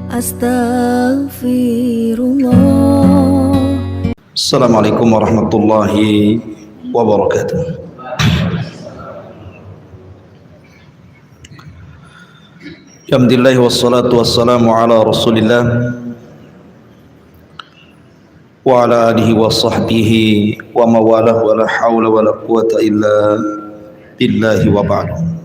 Astaghfirullah. Assalamualaikum warahmatullahi wabarakatuh. Alhamdulillah wassalatu wassalamu ala Rasulillah wa ala alihi wa sahbihi wa mawalah wa la hawla wa la quwata illa billahi wa ba'du.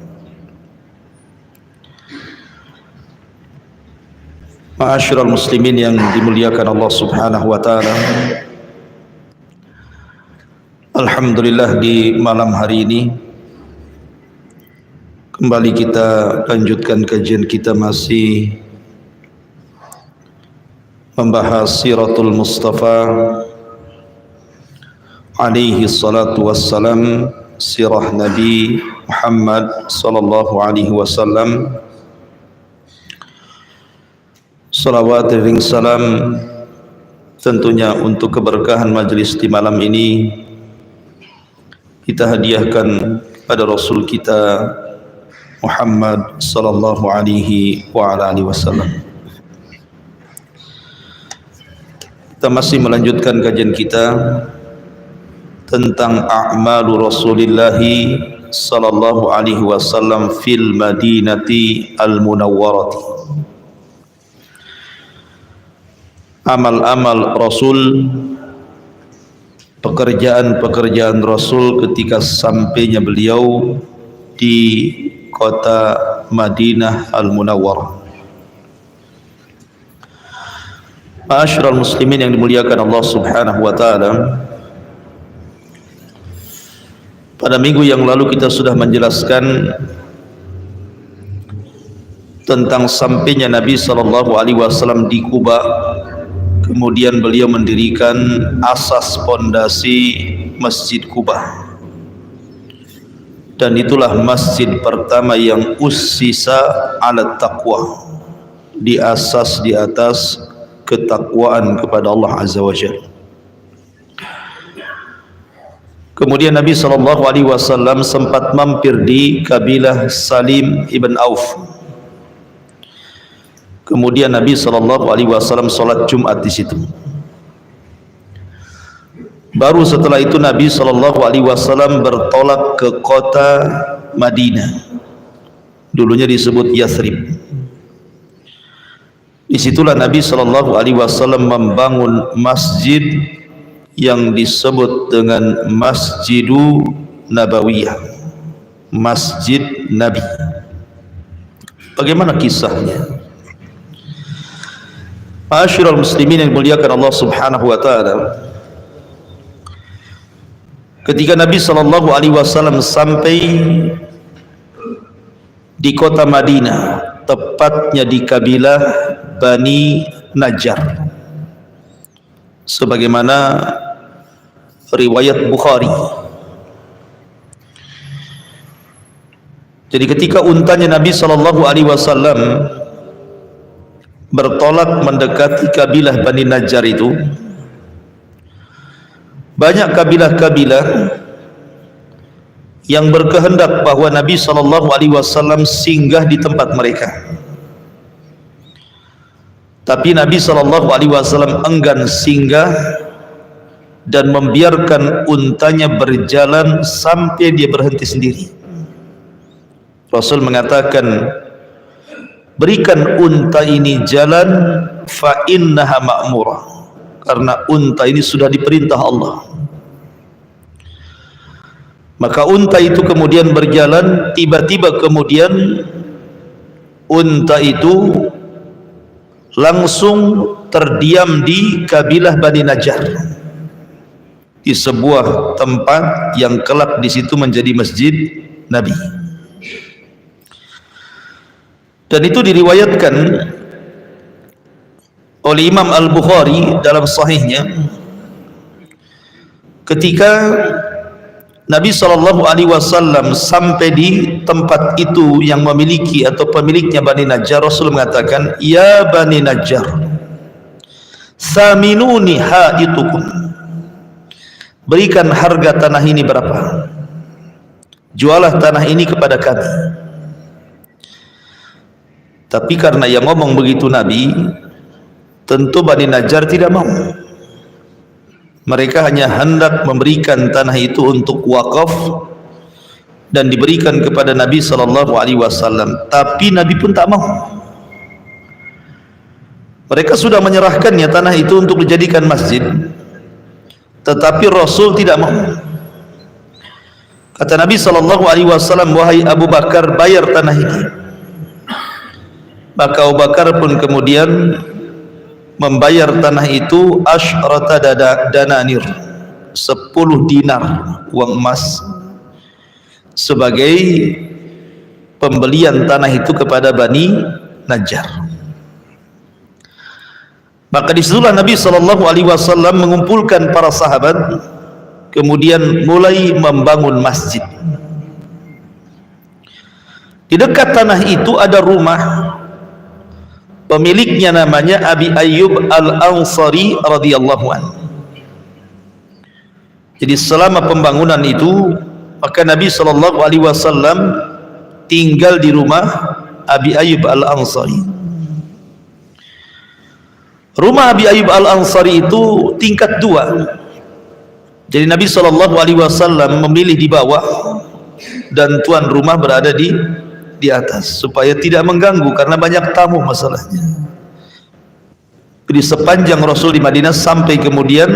Ma'asyiral muslimin yang dimuliakan Allah Subhanahu wa taala. Alhamdulillah di malam hari ini kembali kita lanjutkan kajian kita masih membahas Siratul Mustafa alaihi salatu wassalam, sirah Nabi Muhammad sallallahu alaihi wasallam. Salawat dan salam tentunya untuk keberkahan majelis di malam ini kita hadiahkan pada Rasul kita Muhammad sallallahu alaihi wa ala alihi wasallam. Kita masih melanjutkan kajian kita tentang a'malu Rasulillah sallallahu alaihi wasallam fil Madinati al-Munawwarati. Amal-amal Rasul, pekerjaan-pekerjaan Rasul ketika sampainya beliau di kota Madinah Al-Munawwarah. Ma'asyiral muslimin yang dimuliakan Allah Subhanahu wa taala. Pada minggu yang lalu kita sudah menjelaskan tentang sampainya Nabi sallallahu alaihi wasallam di Kuba. Kemudian beliau mendirikan asas pondasi Masjid Kuba. Dan itulah masjid pertama yang ussisa ala taqwa, diasas di atas ketakwaan kepada Allah Azza wa Jalla. Kemudian Nabi SAW sempat mampir di kabilah Salim ibn Auf. Kemudian Nabi SAW sholat Jumat di situ. Baru setelah itu Nabi SAW bertolak ke kota Madinah. Dulunya disebut Yathrib. Disitulah Nabi SAW membangun masjid yang disebut dengan Masjidu Nabawiyah, Masjid Nabi. Bagaimana kisahnya? Ma'asyiral muslimin yang dimuliakan Allah Subhanahu wa taala. Ketika Nabi SAW sampai di kota Madinah, tepatnya di kabilah Bani Najjar, sebagaimana riwayat Bukhari. Jadi ketika untanya Nabi SAW bertolak mendekati kabilah Bani Najjar itu, banyak kabilah-kabilah yang berkehendak bahwa Nabi SAW singgah di tempat mereka. Tapi Nabi SAW enggan singgah dan membiarkan untanya berjalan sampai dia berhenti sendiri. Rasul mengatakan, berikan unta ini jalan, fa innaha ma'murah, karena unta ini sudah diperintah Allah. Maka unta itu kemudian berjalan. Tiba-tiba kemudian unta itu langsung terdiam di kabilah Bani Najjar, di sebuah tempat yang kelak di situ menjadi masjid Nabi. Dan itu diriwayatkan oleh Imam Al-Bukhari dalam sahihnya, ketika Nabi SAW sampai di tempat itu yang memiliki atau pemiliknya Bani Najjar, Rasul mengatakan, ya Bani Najjar, saminuni haitukum, berikan harga tanah ini berapa, jualah tanah ini kepada kami. Tapi karena yang ngomong begitu Nabi, tentu Bani Najjar tidak mau. Mereka hanya hendak memberikan tanah itu untuk wakaf dan diberikan kepada Nabi SAW. Tapi Nabi pun tak mau. Mereka sudah menyerahkannya tanah itu untuk dijadikan masjid, tetapi Rasul tidak mau. Kata Nabi SAW, wahai Abu Bakar, bayar tanah ini. Maka Abu Bakar pun kemudian membayar tanah itu asyrata dananir, 10 dinar uang emas, sebagai pembelian tanah itu kepada Bani Najjar. Maka disitulah Nabi SAW mengumpulkan para sahabat, kemudian mulai membangun masjid. Di dekat tanah itu ada rumah, pemiliknya namanya Abi Ayyub Al-Ansari radhiyallahu anhu. Jadi selama pembangunan itu, maka Nabi SAW tinggal di rumah Abi Ayyub Al-Ansari. Rumah Abi Ayyub Al-Ansari itu tingkat 2. Jadi Nabi SAW memilih di bawah dan tuan rumah berada di atas supaya tidak mengganggu karena banyak tamu masalahnya. Jadi sepanjang Rasul di Madinah sampai kemudian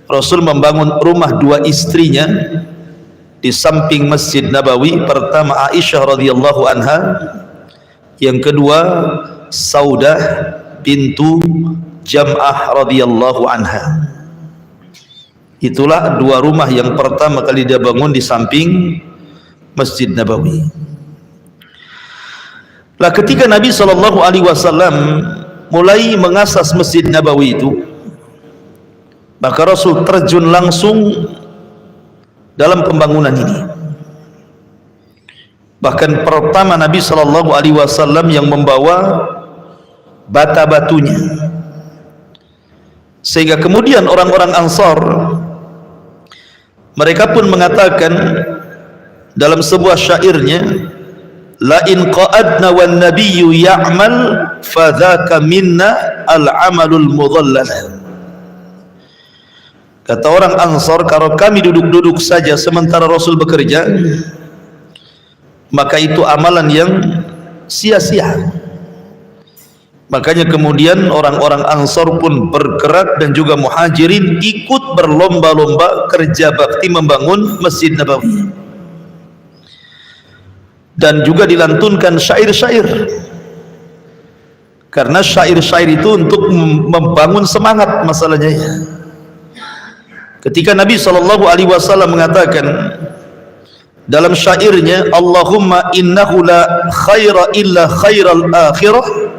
Rasul membangun rumah 2 istrinya di samping Masjid Nabawi. Pertama Aisyah radhiyallahu anha, yang kedua Saudah bintu Jam'ah radhiyallahu anha. Itulah 2 rumah yang pertama kali dia bangun di samping Masjid Nabawi. Lah ketika Nabi SAW mulai mengasas Masjid Nabawi itu, maka Rasul terjun langsung dalam pembangunan ini. Bahkan pertama Nabi SAW yang membawa bata batunya, sehingga kemudian orang-orang Ansar mereka pun mengatakan dalam sebuah syairnya, la in qa'adna wan nabiyyu ya'mal fadzaka minna al-amalul mudhallal. Kata orang Ansar, kalau kami duduk-duduk saja sementara Rasul bekerja, maka itu amalan yang sia-sia. Makanya kemudian orang-orang Ansar pun bergerak dan juga Muhajirin ikut berlomba-lomba kerja bakti membangun Masjid Nabawi. Dan juga dilantunkan syair-syair, karena syair-syair itu untuk membangun semangat masalahnya. Ketika Nabi SAW mengatakan dalam syairnya, Allahumma innahu la khaira illa khairal akhirah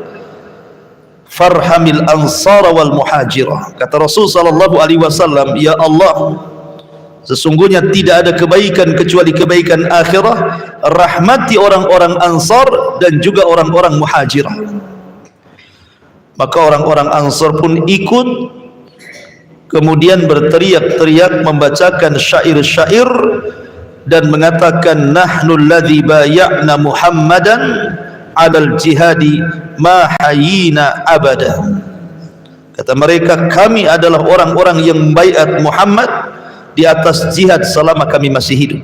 farhamil ansara wal muhajirah. Kata Rasul SAW, ya Allah, sesungguhnya tidak ada kebaikan kecuali kebaikan akhirah, rahmati orang-orang Ansar dan juga orang-orang Muhajirah. Maka orang-orang Ansar pun ikut, kemudian berteriak-teriak membacakan syair-syair dan mengatakan, nahnu alladhi baya'na Muhammadan 'alal jihadi ma hayyina abada. Kata mereka, kami adalah orang-orang yang membaiat Muhammad di atas jihad selama kami masih hidup.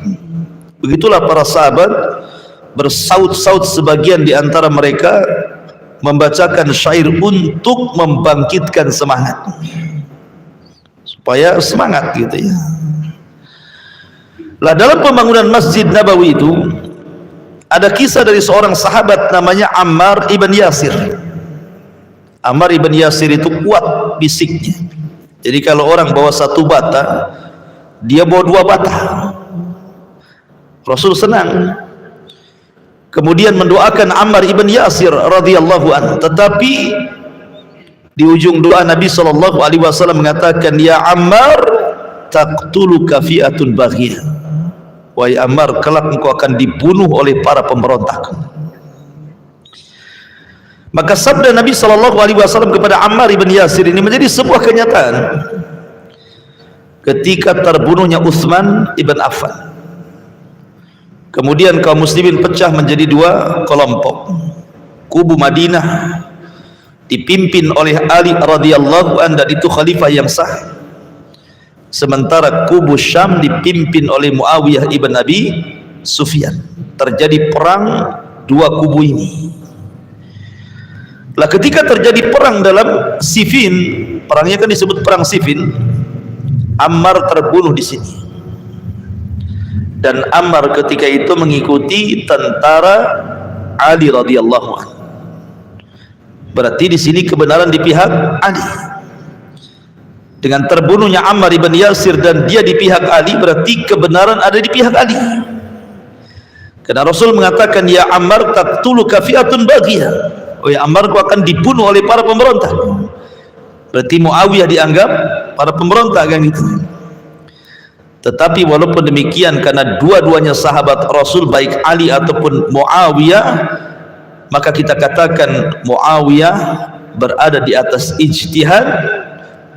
Begitulah para sahabat bersaut-saut, sebagian di antara mereka membacakan syair untuk membangkitkan semangat, supaya semangat gitu ya. Lah dalam pembangunan Masjid Nabawi itu ada kisah dari seorang sahabat namanya Ammar ibn Yasir. Ammar ibn Yasir itu kuat bisiknya. Jadi kalau orang bawa 1 bata, dia bawa 2 bata. Rasul senang, kemudian mendoakan Ammar ibn Yasir radhiyallahu anhu. Tetapi di ujung doa Nabi SAW mengatakan, ya Ammar, taqtuluka fi'atun baghiyah. Wahai Ammar, kelak engkau akan dibunuh oleh para pemberontak. Maka sabda Nabi SAW kepada Ammar ibn Yasir ini menjadi sebuah kenyataan ketika terbunuhnya Utsman ibn Affan. Kemudian kaum muslimin pecah menjadi 2 kelompok. kubu Madinah dipimpin oleh Ali radhiyallahu anhu, dan itu khalifah yang sah. Sementara kubu Syam dipimpin oleh Muawiyah ibn Abi Sufyan. Terjadi perang dua kubu ini. Lah ketika terjadi perang dalam Siffin, perangnya kan disebut perang Siffin, Ammar terbunuh di sini. Dan Ammar ketika itu mengikuti tentara Ali radhiyallahu anhu. Berarti di sini kebenaran di pihak Ali. Dengan terbunuhnya Ammar ibn Yasir dan dia di pihak Ali, berarti kebenaran ada di pihak Ali. Karena Rasul mengatakan, ya Ammar taqtuluka fi'atun baghiyah. Oh ya Ammar, kau akan dibunuh oleh para pemberontak. Berarti Muawiyah dianggap para pemberontak kan gitu. Tetapi walaupun demikian, karena dua-duanya sahabat Rasul, baik Ali ataupun Muawiyah, maka kita katakan Muawiyah berada di atas ijtihad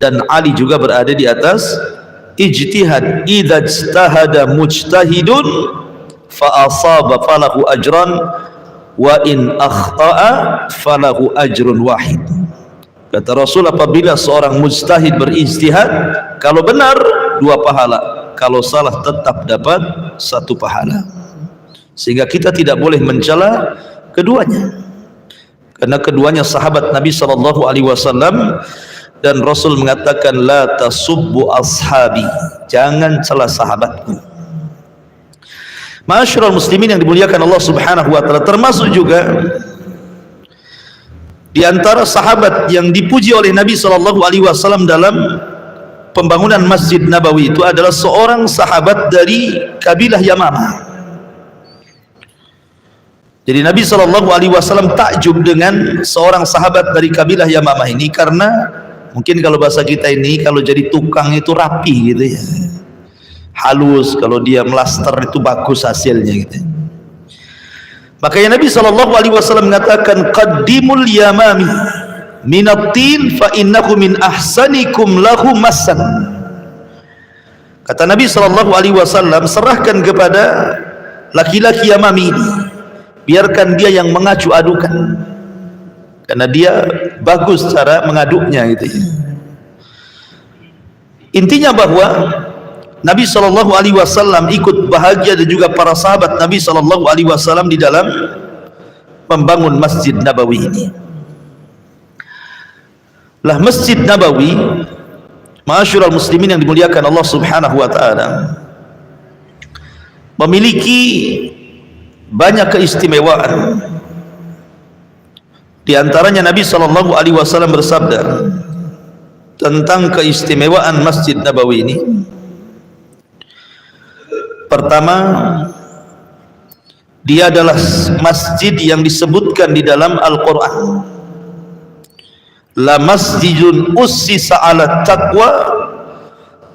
dan Ali juga berada di atas ijtihad. Idza ijtahada mujtahidun fa asaba falahu ajran wa in akhta'a falahu ajrun wahid. Kata Rasul, apabila seorang mujtahid berijtihad, kalau benar dua pahala, kalau salah tetap dapat satu pahala. Sehingga kita tidak boleh mencela keduanya, karena keduanya sahabat Nabi SAW, dan Rasul mengatakan, la tasubbu ashabi, jangan celah sahabatku. Ma'asyiral muslimin yang dimuliakan Allah Subhanahu wa taala, termasuk juga di antara sahabat yang dipuji oleh Nabi SAW dalam pembangunan Masjid Nabawi itu adalah seorang sahabat dari kabilah Yamamah. Jadi Nabi SAW takjub dengan seorang sahabat dari kabilah Yamamah ini, karena mungkin kalau bahasa kita ini, kalau jadi tukang itu rapi gitu ya, halus, kalau dia melaster itu bagus hasilnya gitu. Makanya Nabi SAW mengatakan, qaddimul yamami minatin fa innahu min ahsanikum lahu massan. Kata Nabi SAW, serahkan kepada laki-laki Yamami ini, biarkan dia yang mengacu adukan, karena dia bagus cara mengaduknya gitu ya. Intinya bahwa Nabi SAW ikut bahagia, dan juga para sahabat Nabi SAW di dalam membangun Masjid Nabawi ini. Lah Masjid Nabawi, ma'asyiral muslimin yang dimuliakan Allah Subhanahu wa taala, memiliki banyak keistimewaan. Di antaranya Nabi SAW bersabda tentang keistimewaan Masjid Nabawi ini. Pertama, dia adalah masjid yang disebutkan di dalam Al-Quran, la masjidun ussisa ala taqwa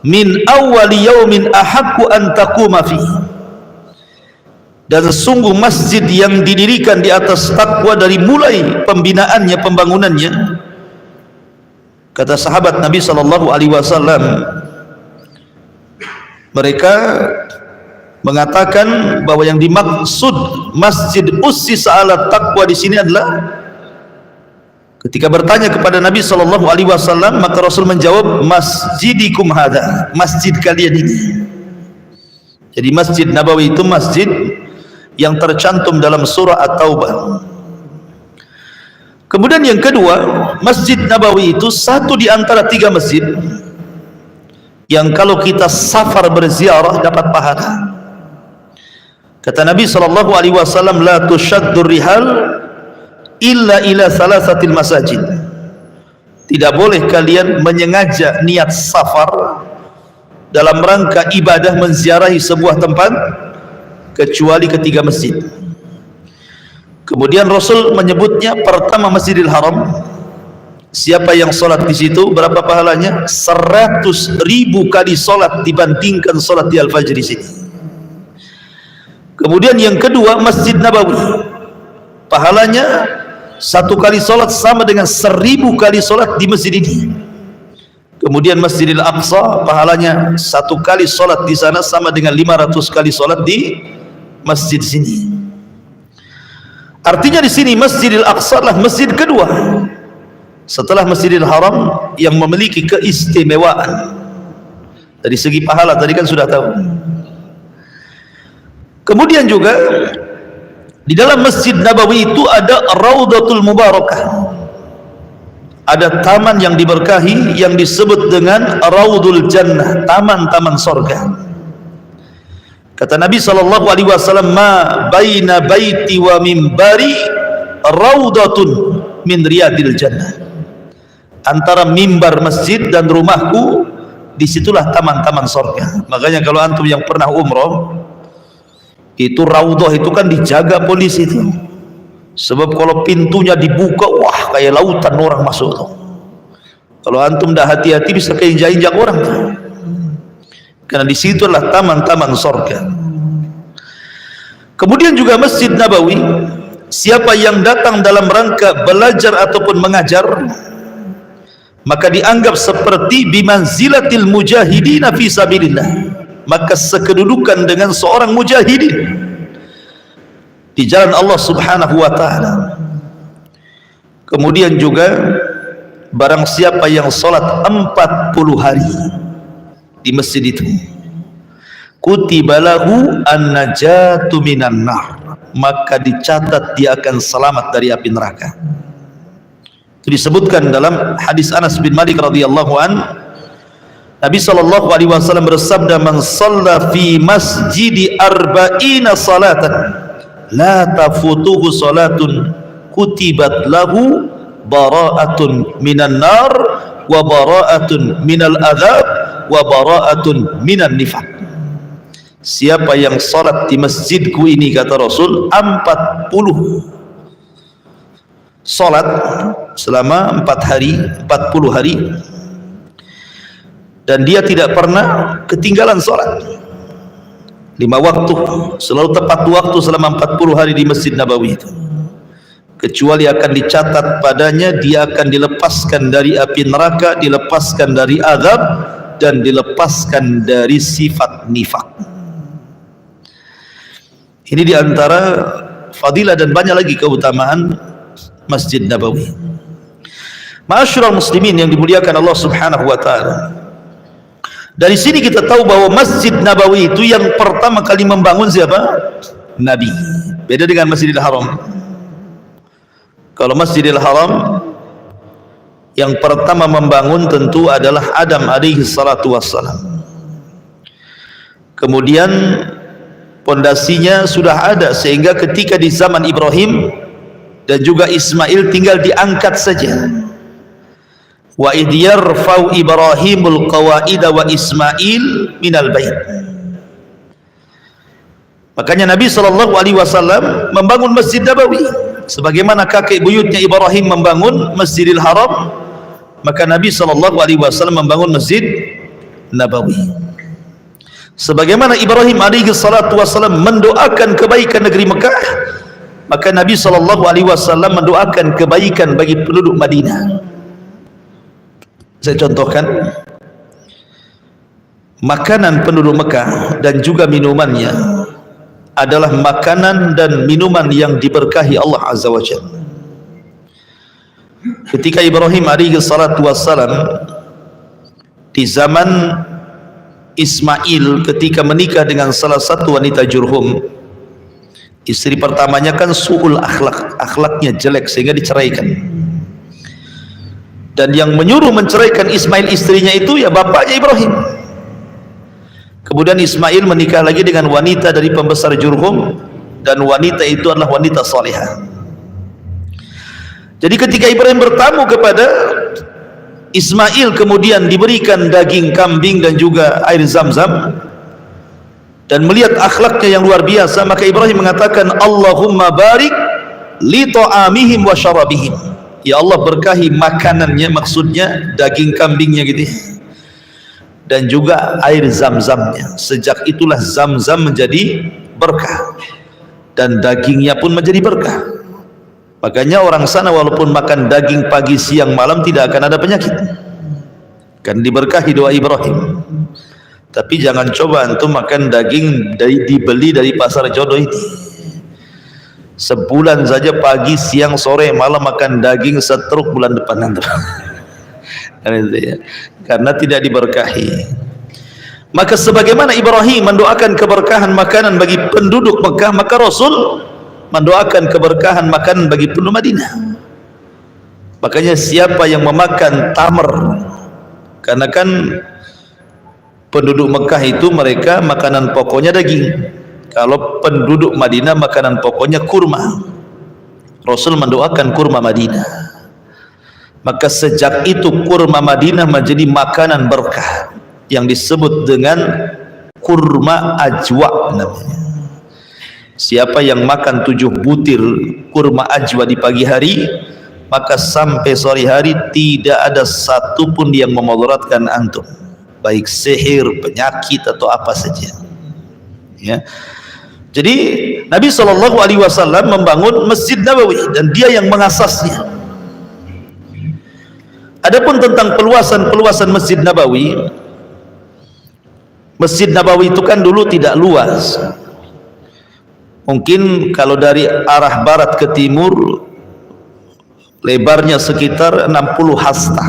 min awwali yaumin ahaqqu an taquma fihi. Dan sungguh masjid yang didirikan di atas takwa dari mulai pembinaannya, pembangunannya. Kata sahabat Nabi SAW, mereka mengatakan bahwa yang dimaksud masjid ussisa ala taqwa di sini adalah, ketika bertanya kepada Nabi SAW, maka Rasul menjawab, masjidikum hadha, masjid kalian ini. Jadi Masjid Nabawi itu masjid yang tercantum dalam surah At-Taubah. Kemudian yang kedua, Masjid Nabawi itu satu di antara 3 masjid yang kalau kita safar berziarah dapat pahala. Kata Nabi SAW, la tushaddur rihal illa ila salasatil masajid. Tidak boleh kalian menyengaja niat safar dalam rangka ibadah menziarahi sebuah tempat kecuali ke 3 masjid. Kemudian Rasul menyebutnya, pertama Masjidil Haram. Siapa yang sholat di situ, berapa pahalanya? 100.000 kali sholat dibandingkan sholat di Al-Fajr di sini. Kemudian yang kedua Masjid Nabawi, pahalanya 1 kali sholat sama dengan 1000 kali sholat di masjid ini. Kemudian Masjidil Aqsa, pahalanya 1 kali sholat di sana sama dengan 500 kali sholat di masjid sini. Artinya di sini Masjidil Aqsa adalah masjid kedua setelah Masjidil Haram yang memiliki keistimewaan dari segi pahala, tadi kan sudah tahu. Kemudian juga di dalam Masjid Nabawi itu ada Raudatul Mubarakah, ada taman yang diberkahi yang disebut dengan Raudul Jannah, taman-taman sorga. Kata Nabi SAW, ma baina baiti wa mimbari raudatun min riyadil jannah. Antara mimbar masjid dan rumahku, disitulah taman-taman sorga. Makanya kalau antum yang pernah umroh, itu raudah itu kan dijaga polisi itu. Sebab kalau pintunya dibuka, wah kayak lautan orang masuk tuh. Kalau antum dah hati-hati bisa keinjak-injak orang tuh. Karena disitulah taman-taman sorga. Kemudian juga Masjid Nabawi, siapa yang datang dalam rangka belajar ataupun mengajar, maka dianggap seperti bimanzilatil mujahidina fi sabilillah, maka sekedudukan dengan seorang mujahidin di jalan Allah Subhanahu wa ta'ala. Kemudian juga barang siapa yang salat 40 hari di masjid itu, kutibalahu an-najatu minan nar, maka dicatat dia akan selamat dari api neraka. Itu disebutkan dalam hadis Anas bin Malik radhiyallahu an, Nabi SAW bersabda, man shalla fi masjidi arba'ina salatan la tafutuhu salatun kutibat lahu bara'atun minan nar wa bara'atun minal adhab wa bara'atun minan nifaq. Siapa yang salat di masjidku ini, kata Rasul, 40 salat selama 40 hari, dan dia tidak pernah ketinggalan salat 5 waktu, selalu tepat waktu selama 40 hari di Masjid Nabawi itu, kecuali akan dicatat padanya dia akan dilepaskan dari api neraka, dilepaskan dari azab, dan dilepaskan dari sifat nifak. Ini diantara fadilah dan banyak lagi keutamaan Masjid Nabawi. Ma'asyiral muslimin yang dimuliakan Allah Subhanahu wa ta'ala, dari sini kita tahu bahwa Masjid Nabawi itu yang pertama kali membangun siapa? Nabi. Beda dengan Masjidil Haram. Kalau Masjidil Haram yang pertama membangun tentu adalah Adam alaihi salatu wassalam. Kemudian pondasinya sudah ada, sehingga ketika di zaman Ibrahim dan juga Ismail tinggal diangkat saja. Wa idh yarfa'u Ibrahimul qawaida wa Ismail minal bait. Makanya Nabi SAW membangun Masjid Nabawi sebagaimana kakek buyutnya Ibrahim membangun Masjidil Haram, maka Nabi SAW membangun Masjid Nabawi. Sebagaimana Ibrahim alaihi salatu wassalam mendoakan kebaikan negeri Mekah, maka Nabi SAW mendoakan kebaikan bagi penduduk Madinah. Saya contohkan, makanan penduduk Mekah dan juga minumannya adalah makanan dan minuman yang diberkahi Allah Azza wa Jalla. Ketika Ibrahim alaihi salatu wassalam di zaman Ismail ketika menikah dengan salah satu wanita Jurhum, istri pertamanya kan su'ul akhlak, akhlaknya jelek sehingga diceraikan. Dan yang menyuruh menceraikan Ismail istrinya itu ya bapaknya Ibrahim. Kemudian Ismail menikah lagi dengan wanita dari pembesar Jurhum, dan wanita itu adalah wanita salihah. Jadi ketika Ibrahim bertamu kepada Ismail, kemudian diberikan daging kambing dan juga air zam-zam, dan melihat akhlaknya yang luar biasa, maka Ibrahim mengatakan, Allahumma barik li ta'amihim wa syarabihim. Ya Allah, berkahi makanannya, maksudnya daging kambingnya gitu, dan juga air zam-zamnya. Sejak itulah zam-zam menjadi berkah dan dagingnya pun menjadi berkah. Makanya orang sana walaupun makan daging pagi siang malam tidak akan ada penyakit, kan diberkahi doa Ibrahim. Tapi jangan coba antum makan daging dibeli dari pasar jodoh ini. Sebulan saja pagi, siang, sore, malam makan daging setruk bulan depan nanti. Karena tidak diberkahi. Maka sebagaimana Ibrahim mendoakan keberkahan makanan bagi penduduk Mekah, maka Rasul mendoakan keberkahan makanan bagi penduduk Madinah. Makanya siapa yang memakan tamar, karena kan penduduk Mekah itu mereka makanan pokoknya daging. Kalau penduduk Madinah makanan pokoknya kurma. Rasul mendoakan kurma Madinah. Maka sejak itu kurma Madinah menjadi makanan berkah yang disebut dengan kurma ajwa namanya. Siapa yang makan 7 butir kurma ajwa di pagi hari, maka sampai sore hari tidak ada satupun yang memudaratkan antum, baik sihir, penyakit atau apa saja. Ya. Jadi Nabi SAW membangun Masjid Nabawi dan dia yang mengasasnya. Adapun tentang peluasan Masjid Nabawi, Masjid Nabawi itu kan dulu tidak luas. Mungkin kalau dari arah barat ke timur lebarnya sekitar 60 hasta.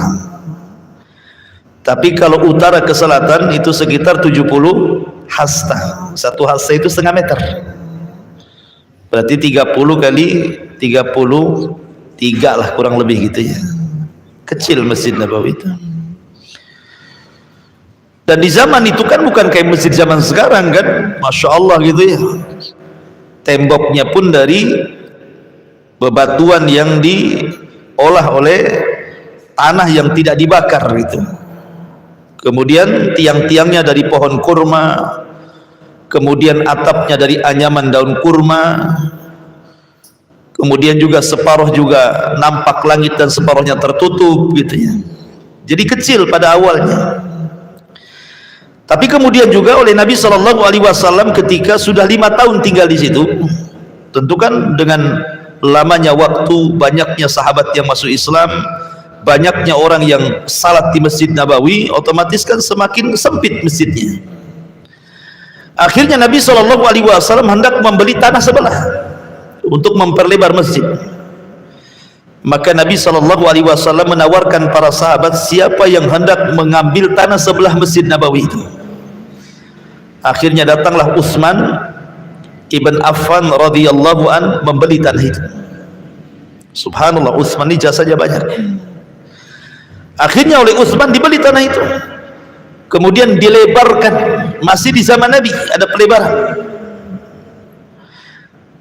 Tapi kalau utara ke selatan itu sekitar 70 hasta. 1 hasta itu setengah meter. Berarti 30 kali 33 lah kurang lebih gitu ya. Kecil Masjid Nabawi itu. Dan di zaman itu kan bukan kayak masjid zaman sekarang kan, Masya Allah gitu ya. Temboknya pun dari bebatuan yang diolah oleh tanah yang tidak dibakar gitu. Kemudian tiang-tiangnya dari pohon kurma, kemudian atapnya dari anyaman daun kurma, kemudian juga separuh juga nampak langit dan separuhnya tertutup gitu ya. Jadi kecil pada awalnya. Tapi kemudian juga oleh Nabi SAW ketika sudah 5 tahun tinggal di situ, tentu kan dengan lamanya waktu, banyaknya sahabat yang masuk Islam, banyaknya orang yang salat di Masjid Nabawi, otomatis kan semakin sempit masjidnya. Akhirnya Nabi SAW hendak membeli tanah sebelah untuk memperlebar masjid. Maka Nabi SAW menawarkan para sahabat, siapa yang hendak mengambil tanah sebelah Masjid Nabawi itu. Akhirnya datanglah Utsman ibn Affan radhiyallahu an membeli tanah itu. Subhanallah, Utsman ini jasanya banyak. Akhirnya oleh Utsman dibeli tanah itu, kemudian dilebarkan. Masih di zaman Nabi ada pelebaran.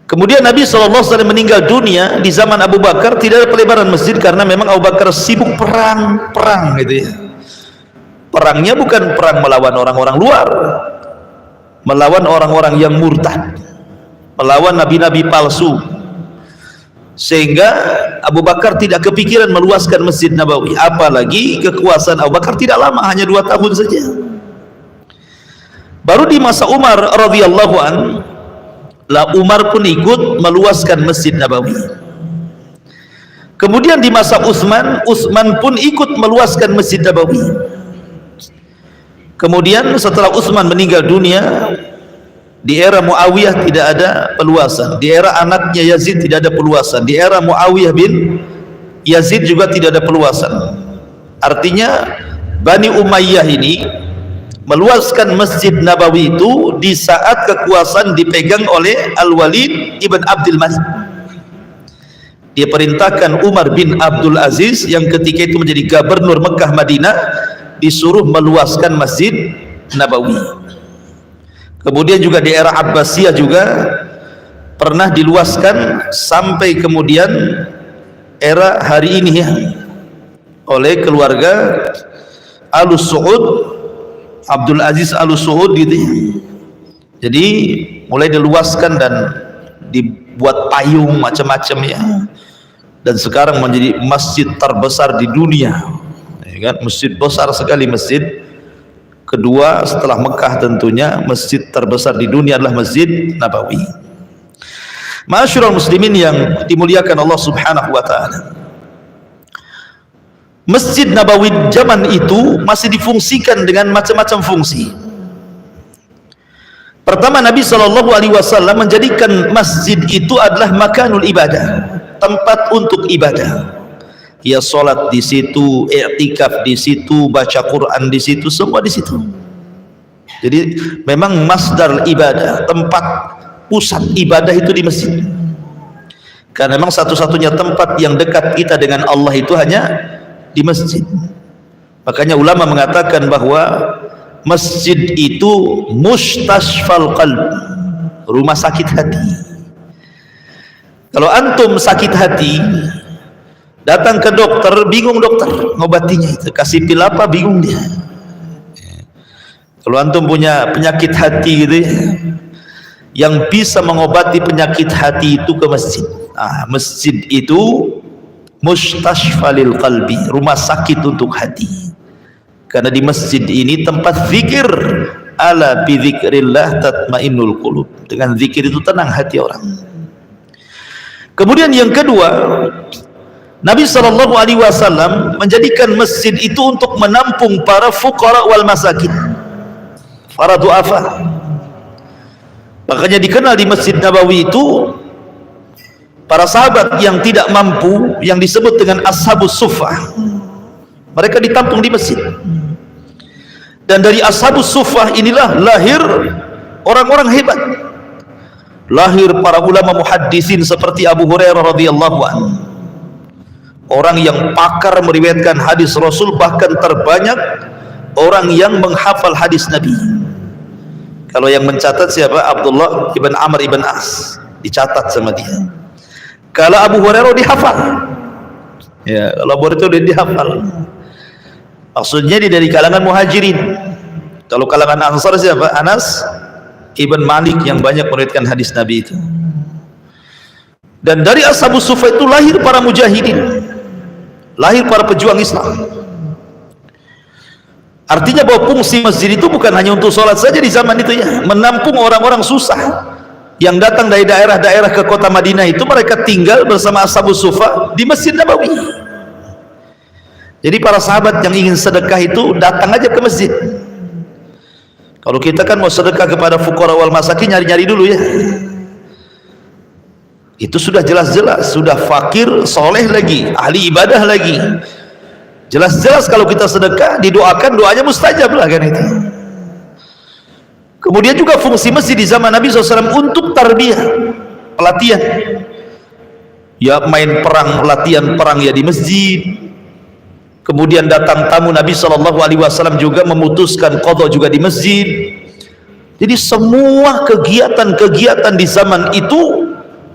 Kemudian Nabi SAW meninggal dunia. Di zaman Abu Bakar tidak ada pelebaran masjid karena memang Abu Bakar sibuk perang gitu ya. Perangnya bukan perang melawan orang-orang luar, melawan orang-orang yang murtad, melawan nabi-nabi palsu. Sehingga Abu Bakar tidak kepikiran meluaskan Masjid Nabawi, apalagi kekuasaan Abu Bakar tidak lama, hanya 2 tahun saja. Baru di masa Umar radhiyallahu an, lah Umar pun ikut meluaskan Masjid Nabawi. Kemudian di masa Utsman, Utsman pun ikut meluaskan Masjid Nabawi. Kemudian setelah Utsman meninggal dunia, di era Muawiyah tidak ada peluasan, di era anaknya Yazid tidak ada peluasan, di era Muawiyah bin Yazid juga tidak ada peluasan. Artinya Bani Umayyah ini meluaskan Masjid Nabawi itu di saat kekuasaan dipegang oleh Al-Walid ibn Abdul Malik. Dia perintahkan Umar bin Abdul Aziz yang ketika itu menjadi gubernur Mekah Madinah, disuruh meluaskan Masjid Nabawi. Kemudian juga di era Abbasiyah juga pernah diluaskan sampai kemudian era hari ini ya, oleh keluarga Al-Su'ud, Abdul Aziz Al-Su'ud gitu ya. Jadi mulai diluaskan dan dibuat payung macam-macam ya, dan sekarang menjadi masjid terbesar di dunia ya kan? Masjid besar sekali, masjid kedua setelah Mekah tentunya, masjid terbesar di dunia adalah Masjid Nabawi. Ma'asyiral muslimin yang dimuliakan Allah Subhanahu wa taala, Masjid Nabawi zaman itu masih difungsikan dengan macam-macam fungsi. Pertama, Nabi SAW menjadikan masjid itu adalah makanul ibadah, tempat untuk ibadah. Ya sholat di situ, i'tikaf di situ, baca Quran di situ, semua di situ. Jadi memang masdar ibadah, tempat pusat ibadah itu di masjid. Karena memang satu-satunya tempat yang dekat kita dengan Allah itu hanya di masjid. Makanya ulama mengatakan bahwa masjid itu mustashfal qalb, rumah sakit hati. Kalau antum sakit hati, datang ke dokter, bingung dokter ngobatinya, itu kasih pil apa, bingung dia. Kalau antum punya penyakit hati gitu ya, yang bisa mengobati penyakit hati itu ke masjid. Masjid itu mustashfalil qalbi, rumah sakit untuk hati. Karena di masjid ini tempat zikir. Ala bi dzikrillah tatmainnul qulub. Dengan zikir itu tenang hati orang. Kemudian yang kedua, Nabi SAW menjadikan masjid itu untuk menampung para fuqara wal masakin, para du'afa. Makanya dikenal di Masjid Nabawi itu para sahabat yang tidak mampu, yang disebut dengan ashabus suffah, mereka ditampung di masjid. Dan dari ashabus suffah inilah lahir orang-orang hebat, lahir para ulama muhaddisin seperti Abu Hurairah radhiyallahu anhu, orang yang pakar meriwayatkan hadis Rasul, bahkan terbanyak orang yang menghafal hadis Nabi. Kalau yang mencatat siapa? Abdullah ibn Amr ibn As, dicatat sama dia. Kalau Abu Hurairah dihafal, ya, kalau Abu Hurairah itu dihafal. Maksudnya dia dari kalangan muhajirin. Kalau kalangan ansar siapa? Anas ibn Malik yang banyak meriwayatkan hadis Nabi itu. Dan dari ashabus suffah itu lahir para mujahidin, lahir para pejuang Islam. Artinya bahwa fungsi masjid itu bukan hanya untuk sholat saja di zaman itu ya, menampung orang-orang susah yang datang dari daerah-daerah ke kota Madinah itu, mereka tinggal bersama ashabus suffah di Masjid Nabawi. Jadi para sahabat yang ingin sedekah itu datang aja ke masjid. Kalau kita kan mau sedekah kepada fuqara wal masakin, nyari-nyari dulu ya. Itu sudah jelas-jelas, sudah fakir, soleh lagi, ahli ibadah lagi. Jelas-jelas kalau kita sedekah, didoakan, doanya mustajab lah kan itu. Kemudian juga fungsi masjid di zaman Nabi SAW untuk tarbiyah, pelatihan. Ya main perang, latihan perang ya di masjid. Kemudian datang tamu Nabi SAW juga memutuskan qadha juga di masjid. Jadi semua kegiatan-kegiatan di zaman itu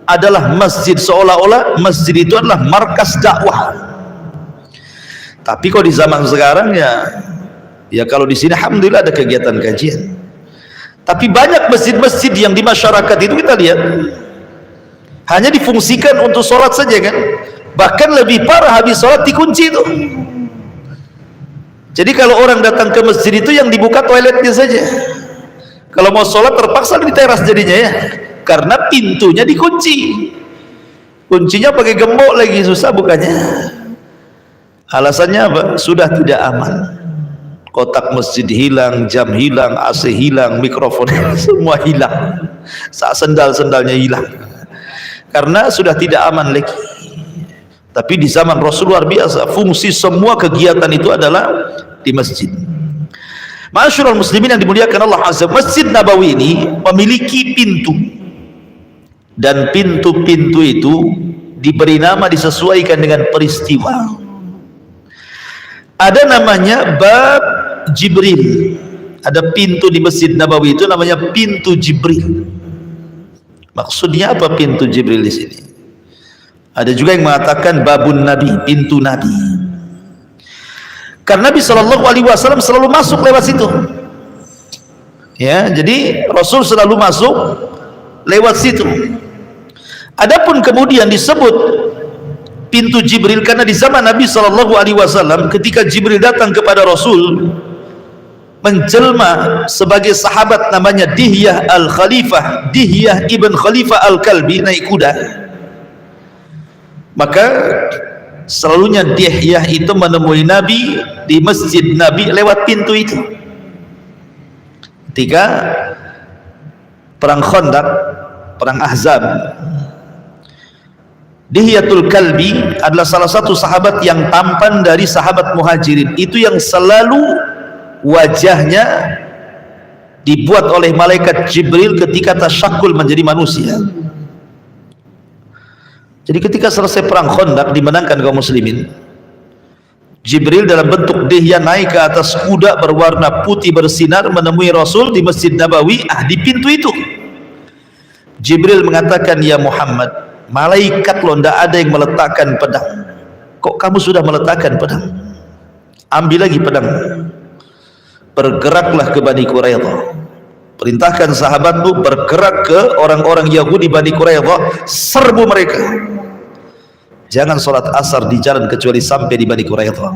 adalah masjid, seolah-olah masjid itu adalah markas dakwah. Tapi kalau di zaman sekarang ya kalau di sini alhamdulillah ada kegiatan kajian. Tapi banyak masjid-masjid yang di masyarakat itu kita lihat hanya difungsikan untuk sholat saja kan. Bahkan lebih parah, habis sholat dikunci itu. Jadi kalau orang datang ke masjid itu yang dibuka toiletnya saja. Kalau mau sholat terpaksa di teras jadinya ya, karena pintunya dikunci. Kuncinya pakai gembok lagi, susah bukanya. Alasannya apa? Sudah tidak aman. Kotak masjid hilang, jam hilang, AC hilang, mikrofon semua hilang. Sendal-sendalnya hilang. Karena sudah tidak aman lagi. Tapi di zaman Rasul luar biasa, fungsi semua kegiatan itu adalah di masjid. Ma'asyiral muslimin yang dimuliakan Allah Azza, Masjid Nabawi ini memiliki pintu. Dan pintu-pintu itu diberi nama, disesuaikan dengan peristiwa. Ada namanya Bab Jibril. Ada pintu di Masjid Nabawi itu namanya pintu Jibril. Maksudnya apa pintu Jibril di sini? Ada juga yang mengatakan Babun Nabi, pintu Nabi. Karena Nabi SAW selalu masuk lewat situ. Ya, jadi Rasul selalu masuk lewat situ. Adapun kemudian disebut pintu Jibril karena di zaman Nabi SAW ketika Jibril datang kepada Rasul menjelma sebagai sahabat namanya Dihyah al-Khalifah, Dihyah ibn Khalifah al-Kalbi, naik kuda. Maka selalunya Dihyah itu menemui Nabi di Masjid Nabi lewat pintu itu. Ketika perang Khandaq, perang Ahzab. Dihyatul Kalbi adalah salah satu sahabat yang tampan dari sahabat Muhajirin. Itu yang selalu wajahnya dibuat oleh malaikat Jibril ketika tasyakul menjadi manusia. Jadi ketika selesai perang Khandaq, dimenangkan kaum muslimin, Jibril dalam bentuk dihya naik ke atas kuda berwarna putih bersinar menemui Rasul di Masjid Nabawi, di pintu itu. Jibril mengatakan, ya Muhammad, malaikat loh, tidak ada yang meletakkan pedang. Kok kamu sudah meletakkan pedang? Ambil lagi pedang. Bergeraklah ke Bani Quraidah. Perintahkan sahabatmu bergerak ke orang-orang Yahudi Bani Quraidah, serbu mereka. Jangan sholat asar di jalan kecuali sampai di Bani Quraidah.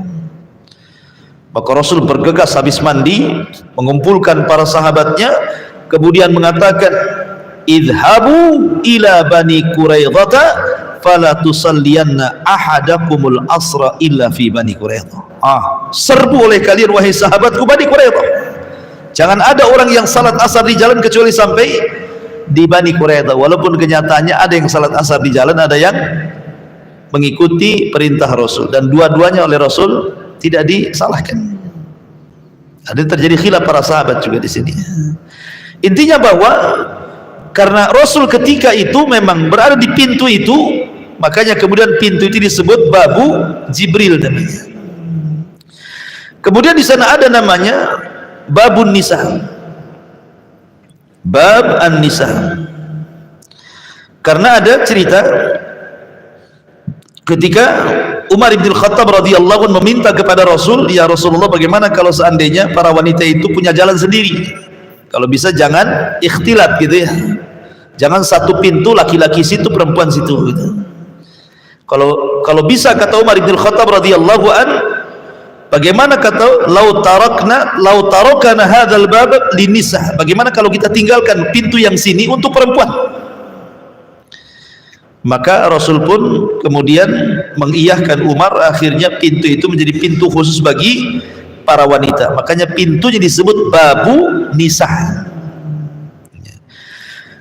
Maka Rasul bergegas habis mandi, mengumpulkan para sahabatnya, kemudian mengatakan, idhabu ila Bani Quraidah fala tusalliyanna ahadakumul asra illa fi Bani Quraidah. Serbu oleh kalian wahai sahabatku Bani Quraidah, jangan ada orang yang salat asar di jalan kecuali sampai di Bani Quraidah. Walaupun kenyataannya ada yang salat asar di jalan, ada yang mengikuti perintah Rasul, dan dua-duanya oleh Rasul tidak disalahkan. Ada terjadi khilaf para sahabat juga di sini. Intinya bahwa karena Rasul ketika itu memang berada di pintu itu, makanya kemudian pintu itu disebut Babu Jibril namanya. Kemudian di sana ada namanya Babun Nisa, Bab An-Nisa, karena ada cerita ketika Umar bin Khattab radhiyallahu anhu meminta kepada Rasul, ya Rasulullah, bagaimana kalau seandainya para wanita itu punya jalan sendiri? Kalau bisa jangan ikhtilat gitu ya, jangan satu pintu laki-laki situ perempuan situ gitu. Kalau bisa, kata Umar bin Khattab radhiyallahu anhu, bagaimana kata lau tarakana hadzal bab linisa, bagaimana kalau kita tinggalkan pintu yang sini untuk perempuan? Maka Rasul pun kemudian mengiyahkan Umar, akhirnya pintu itu menjadi pintu khusus bagi para wanita, makanya pintunya disebut Babu Nisa.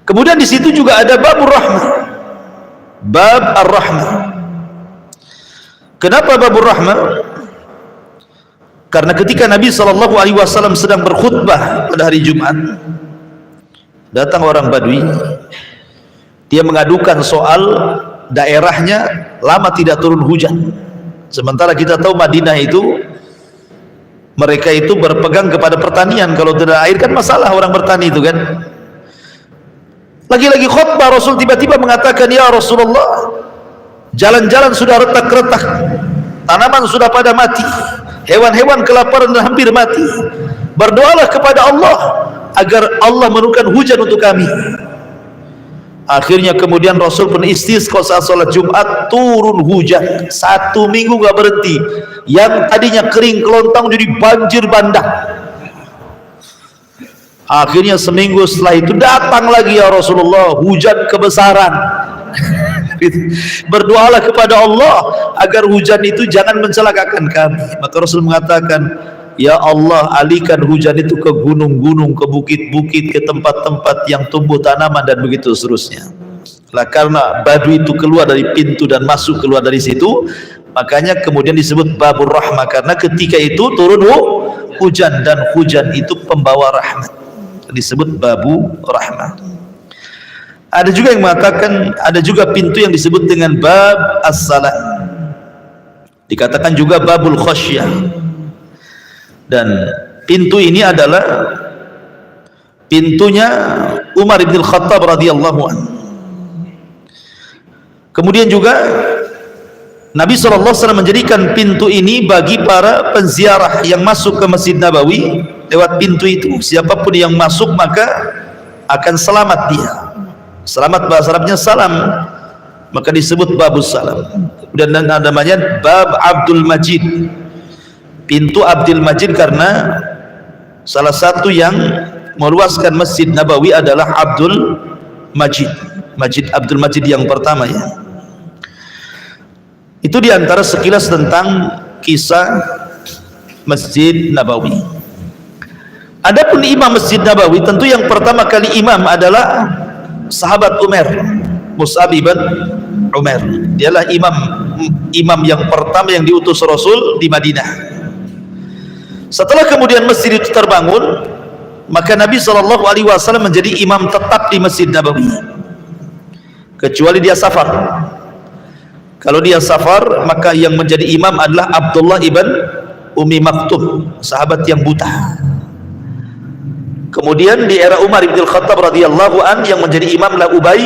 Kemudian di situ juga ada Babur Rahmah, Bab Ar-Rahmah. Kenapa Babur Rahmah? Karena ketika Nabi SAW sedang berkhutbah pada hari Jumat, datang orang Badui. Dia mengadukan soal daerahnya lama tidak turun hujan. Sementara kita tahu Madinah itu, mereka itu berpegang kepada pertanian. Kalau tidak air kan masalah orang bertani itu kan. Lagi-lagi khutbah, Rasul tiba-tiba mengatakan, ya Rasulullah, jalan-jalan sudah retak-retak, tanaman sudah pada mati, hewan-hewan kelaparan dan hampir mati. Berdoalah kepada Allah agar Allah menurunkan hujan untuk kami. Akhirnya kemudian Rasul pun istisqa saat sholat Jumat, turun hujan 1 minggu gak berhenti. Yang tadinya kering kelontong jadi banjir bandang. Akhirnya seminggu setelah itu datang lagi, ya Rasulullah, hujan kebesaran. Berdoalah kepada Allah agar hujan itu jangan mencelakakan kami. Maka Rasul mengatakan, ya Allah, alihkan hujan itu ke gunung-gunung, ke bukit-bukit, ke tempat-tempat yang tumbuh tanaman dan begitu seterusnya. Lah karena Badui itu keluar dari pintu dan masuk keluar dari situ, makanya kemudian disebut Babur Rahmah, karena ketika itu turun hujan, dan hujan itu pembawa rahmat, disebut Babu Rahmah. Ada juga yang mengatakan ada juga pintu yang disebut dengan Bab As-Salah, dikatakan juga Babul Khasyah. Dan pintu ini adalah pintunya Umar bin Khattab radhiyallahu anhu. Kemudian juga Nabi SAW menjadikan pintu ini bagi para penziarah yang masuk ke Masjid Nabawi lewat pintu itu. Siapapun yang masuk maka akan selamat dia. Selamat bahasa Arabnya salam, maka disebut Babus Salam. Kemudian namanya Bab Abdul Majid, pintu Abdul Majid, karena salah satu yang meluaskan Masjid Nabawi adalah Abdul Majid, Masjid Abdul Majid yang pertama ya. Itu diantara sekilas tentang kisah Masjid Nabawi. Adapun imam Masjid Nabawi, tentu yang pertama kali imam adalah sahabat Umar, Mus'ab ibn Umar. Dialah imam yang pertama yang diutus Rasul di Madinah. Setelah kemudian masjid itu terbangun, maka Nabi SAW menjadi imam tetap di Masjid Nabawi, kecuali dia safar. Kalau dia safar, maka yang menjadi imam adalah Abdullah ibn Umi Maktum, sahabat yang buta. Kemudian di era Umar ibn Khattab radhiyallahu an, yang menjadi imam adalah Ubay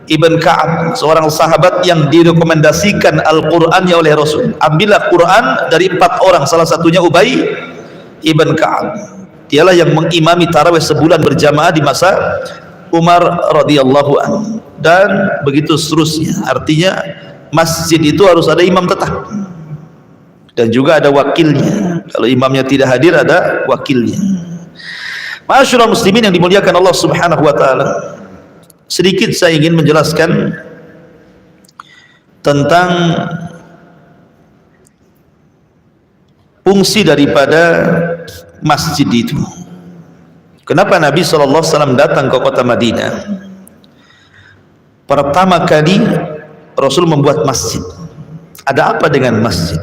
ibn Ka'ab, seorang sahabat yang direkomendasikan Al-Qur'annya oleh Rasul. Ambillah Quran dari 4 orang, salah satunya Ubay ibn Ka'ab. Dialah yang mengimami tarawih sebulan berjamaah di masa Umar radhiyallahu an, dan begitu seterusnya. Artinya masjid itu harus ada imam tetap dan juga ada wakilnya. Kalau imamnya tidak hadir, ada wakilnya. Ma'asyiral muslimin yang dimuliakan Allah Subhanahu wa taala, sedikit saya ingin menjelaskan tentang fungsi daripada masjid itu. Kenapa Nabi SAW datang ke kota Madinah? Pertama kali Rasul membuat masjid. Ada apa dengan masjid?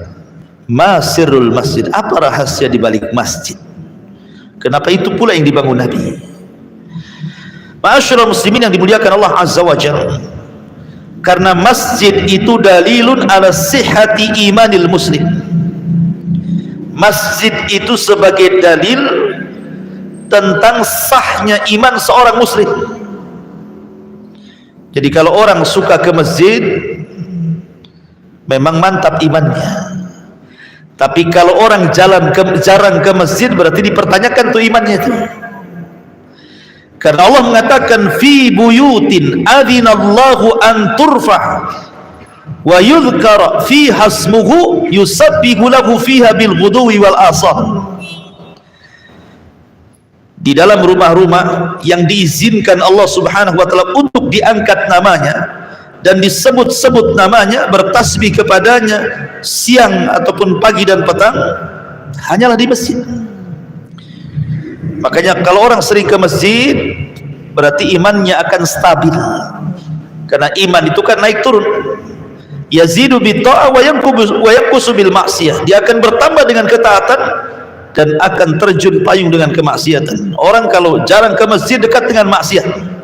Ma sirrul masjid? Apa rahasia di balik masjid? Kenapa itu pula yang dibangun Nabi? Ma'asyiral muslimin yang dimuliakan Allah Azza wa Jalla, karena masjid itu dalilun ala sihhati imanil muslim. Masjid itu sebagai dalil tentang sahnya iman seorang muslim. Jadi kalau orang suka ke masjid, memang mantap imannya. Tapi kalau orang jarang ke masjid, berarti dipertanyakan tuh imannya itu. Karena Allah mengatakan fi buyutin adzinallahu an turfa wa yudhkara fiha ismuhu yusabbihu lahu fiha bil ghuduwi wal asal. Di dalam rumah-rumah yang diizinkan Allah Subhanahu wa taala untuk diangkat namanya dan disebut-sebut namanya, bertasbih kepadanya siang ataupun pagi dan petang, hanyalah di masjid. Makanya kalau orang sering ke masjid, berarti imannya akan stabil. Karena iman itu kan naik turun. Yazidu bitta'ah wa yanqusu bil ma'siyah. Dia akan bertambah dengan ketaatan dan akan terjun payung dengan kemaksiatan. Orang kalau jarang ke masjid, dekat dengan maksiat.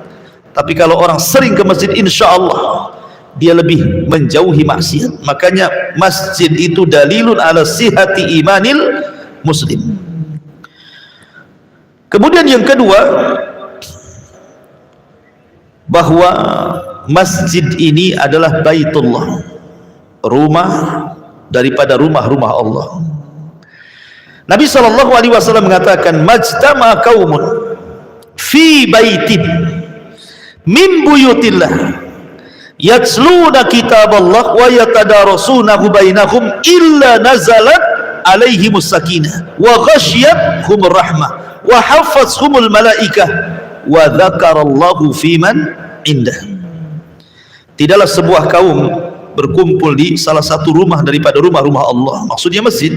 Tapi kalau orang sering ke masjid, insya Allah dia lebih menjauhi maksiat. Makanya masjid itu dalilun ala sihhati imanil muslim. Kemudian yang kedua, bahwa masjid ini adalah baitullah, rumah daripada rumah-rumah Allah. Nabi SAW mengatakan, majtama qaumun fi baitin min buyutillah yatsluna kitaballah wa yatadarasunahu bainahum illa nazalat alaihimus sakinah wa ghasyiyatuhumur rahmah wa hafathumul malaikah wa dzakarallahu fiman indah. Tidaklah sebuah kaum berkumpul di salah satu rumah daripada rumah-rumah Allah, maksudnya masjid.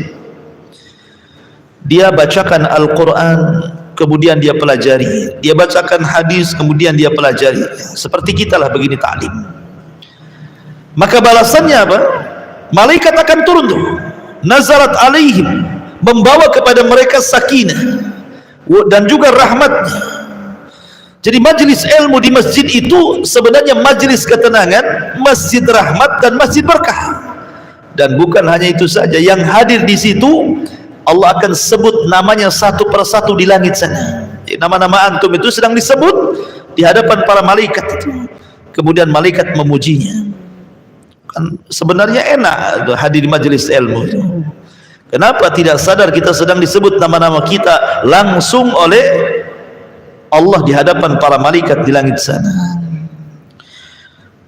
Dia bacakan Al-Quran, kemudian dia pelajari. Dia bacakan hadis, kemudian dia pelajari. Seperti kita lah begini ta'lim. Maka balasannya apa? Malaikat akan turun tuh, nazarat alaihim, membawa kepada mereka sakinah dan juga rahmatnya. Jadi majlis ilmu di masjid itu sebenarnya majlis ketenangan, masjid rahmat dan masjid berkah. Dan bukan hanya itu saja, yang hadir di situ Allah akan sebut namanya satu persatu di langit sana. Nama-nama antum itu sedang disebut di hadapan para malaikat itu. Kemudian malaikat memujinya. Kan sebenarnya enak hadir di majelis ilmu itu. Kenapa tidak sadar kita sedang disebut nama-nama kita langsung oleh Allah di hadapan para malaikat di langit sana.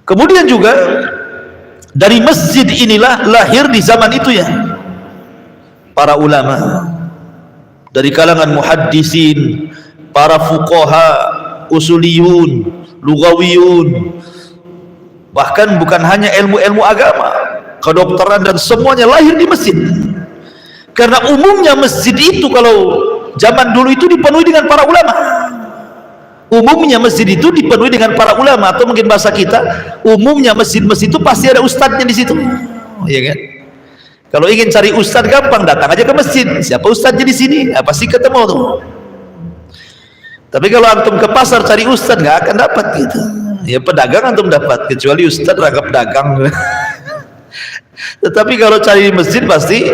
Kemudian juga dari masjid inilah lahir di zaman itu ya para ulama dari kalangan muhaddisin, para fuqaha, usuliyun, lugawiyun, bahkan bukan hanya ilmu-ilmu agama, kedokteran dan semuanya lahir di masjid. Karena umumnya masjid itu kalau zaman dulu itu dipenuhi dengan para ulama. Umumnya masjid itu dipenuhi dengan para ulama, atau mungkin bahasa kita, umumnya masjid-masjid itu pasti ada ustadznya di situ. Iya kan? Kalau ingin cari ustadz gampang, datang aja ke masjid. Siapa ustadznya di sini? Ya, pasti ketemu tuh. Tapi kalau antum ke pasar cari ustadz nggak akan dapat gitu. Ya pedagang antum dapat, kecuali ustadz ragam dagang. Tetapi kalau cari di masjid pasti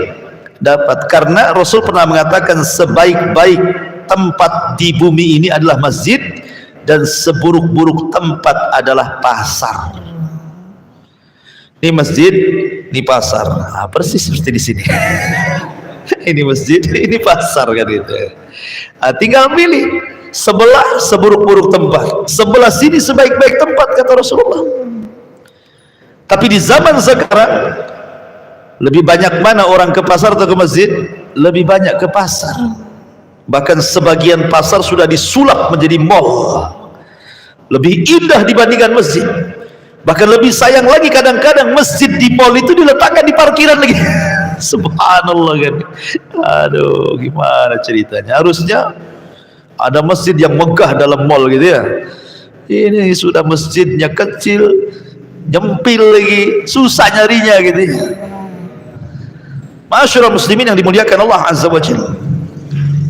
dapat, karena Rasul pernah mengatakan sebaik-baik tempat di bumi ini adalah masjid, dan seburuk-buruk tempat adalah pasar. Ini masjid, ini pasar. Nah, persis seperti di sini. Ini masjid, ini pasar kan gitu. Nah, tinggal pilih, sebelah seburuk-buruk tempat, sebelah sini sebaik-baik tempat, kata Rasulullah. Tapi di zaman sekarang, lebih banyak mana orang ke pasar atau ke masjid? Lebih banyak ke pasar. Bahkan sebagian pasar sudah disulap menjadi mall, lebih indah dibandingkan masjid. Bahkan lebih sayang lagi, kadang-kadang masjid di mall itu diletakkan di parkiran lagi. Subhanallah kan. Aduh, gimana ceritanya? Harusnya ada masjid yang megah dalam mall gitu ya. Ini sudah masjidnya kecil, nyempil lagi, susah nyarinya gitu ya. Masyaallah muslimin yang dimuliakan Allah Azza wa Jalla.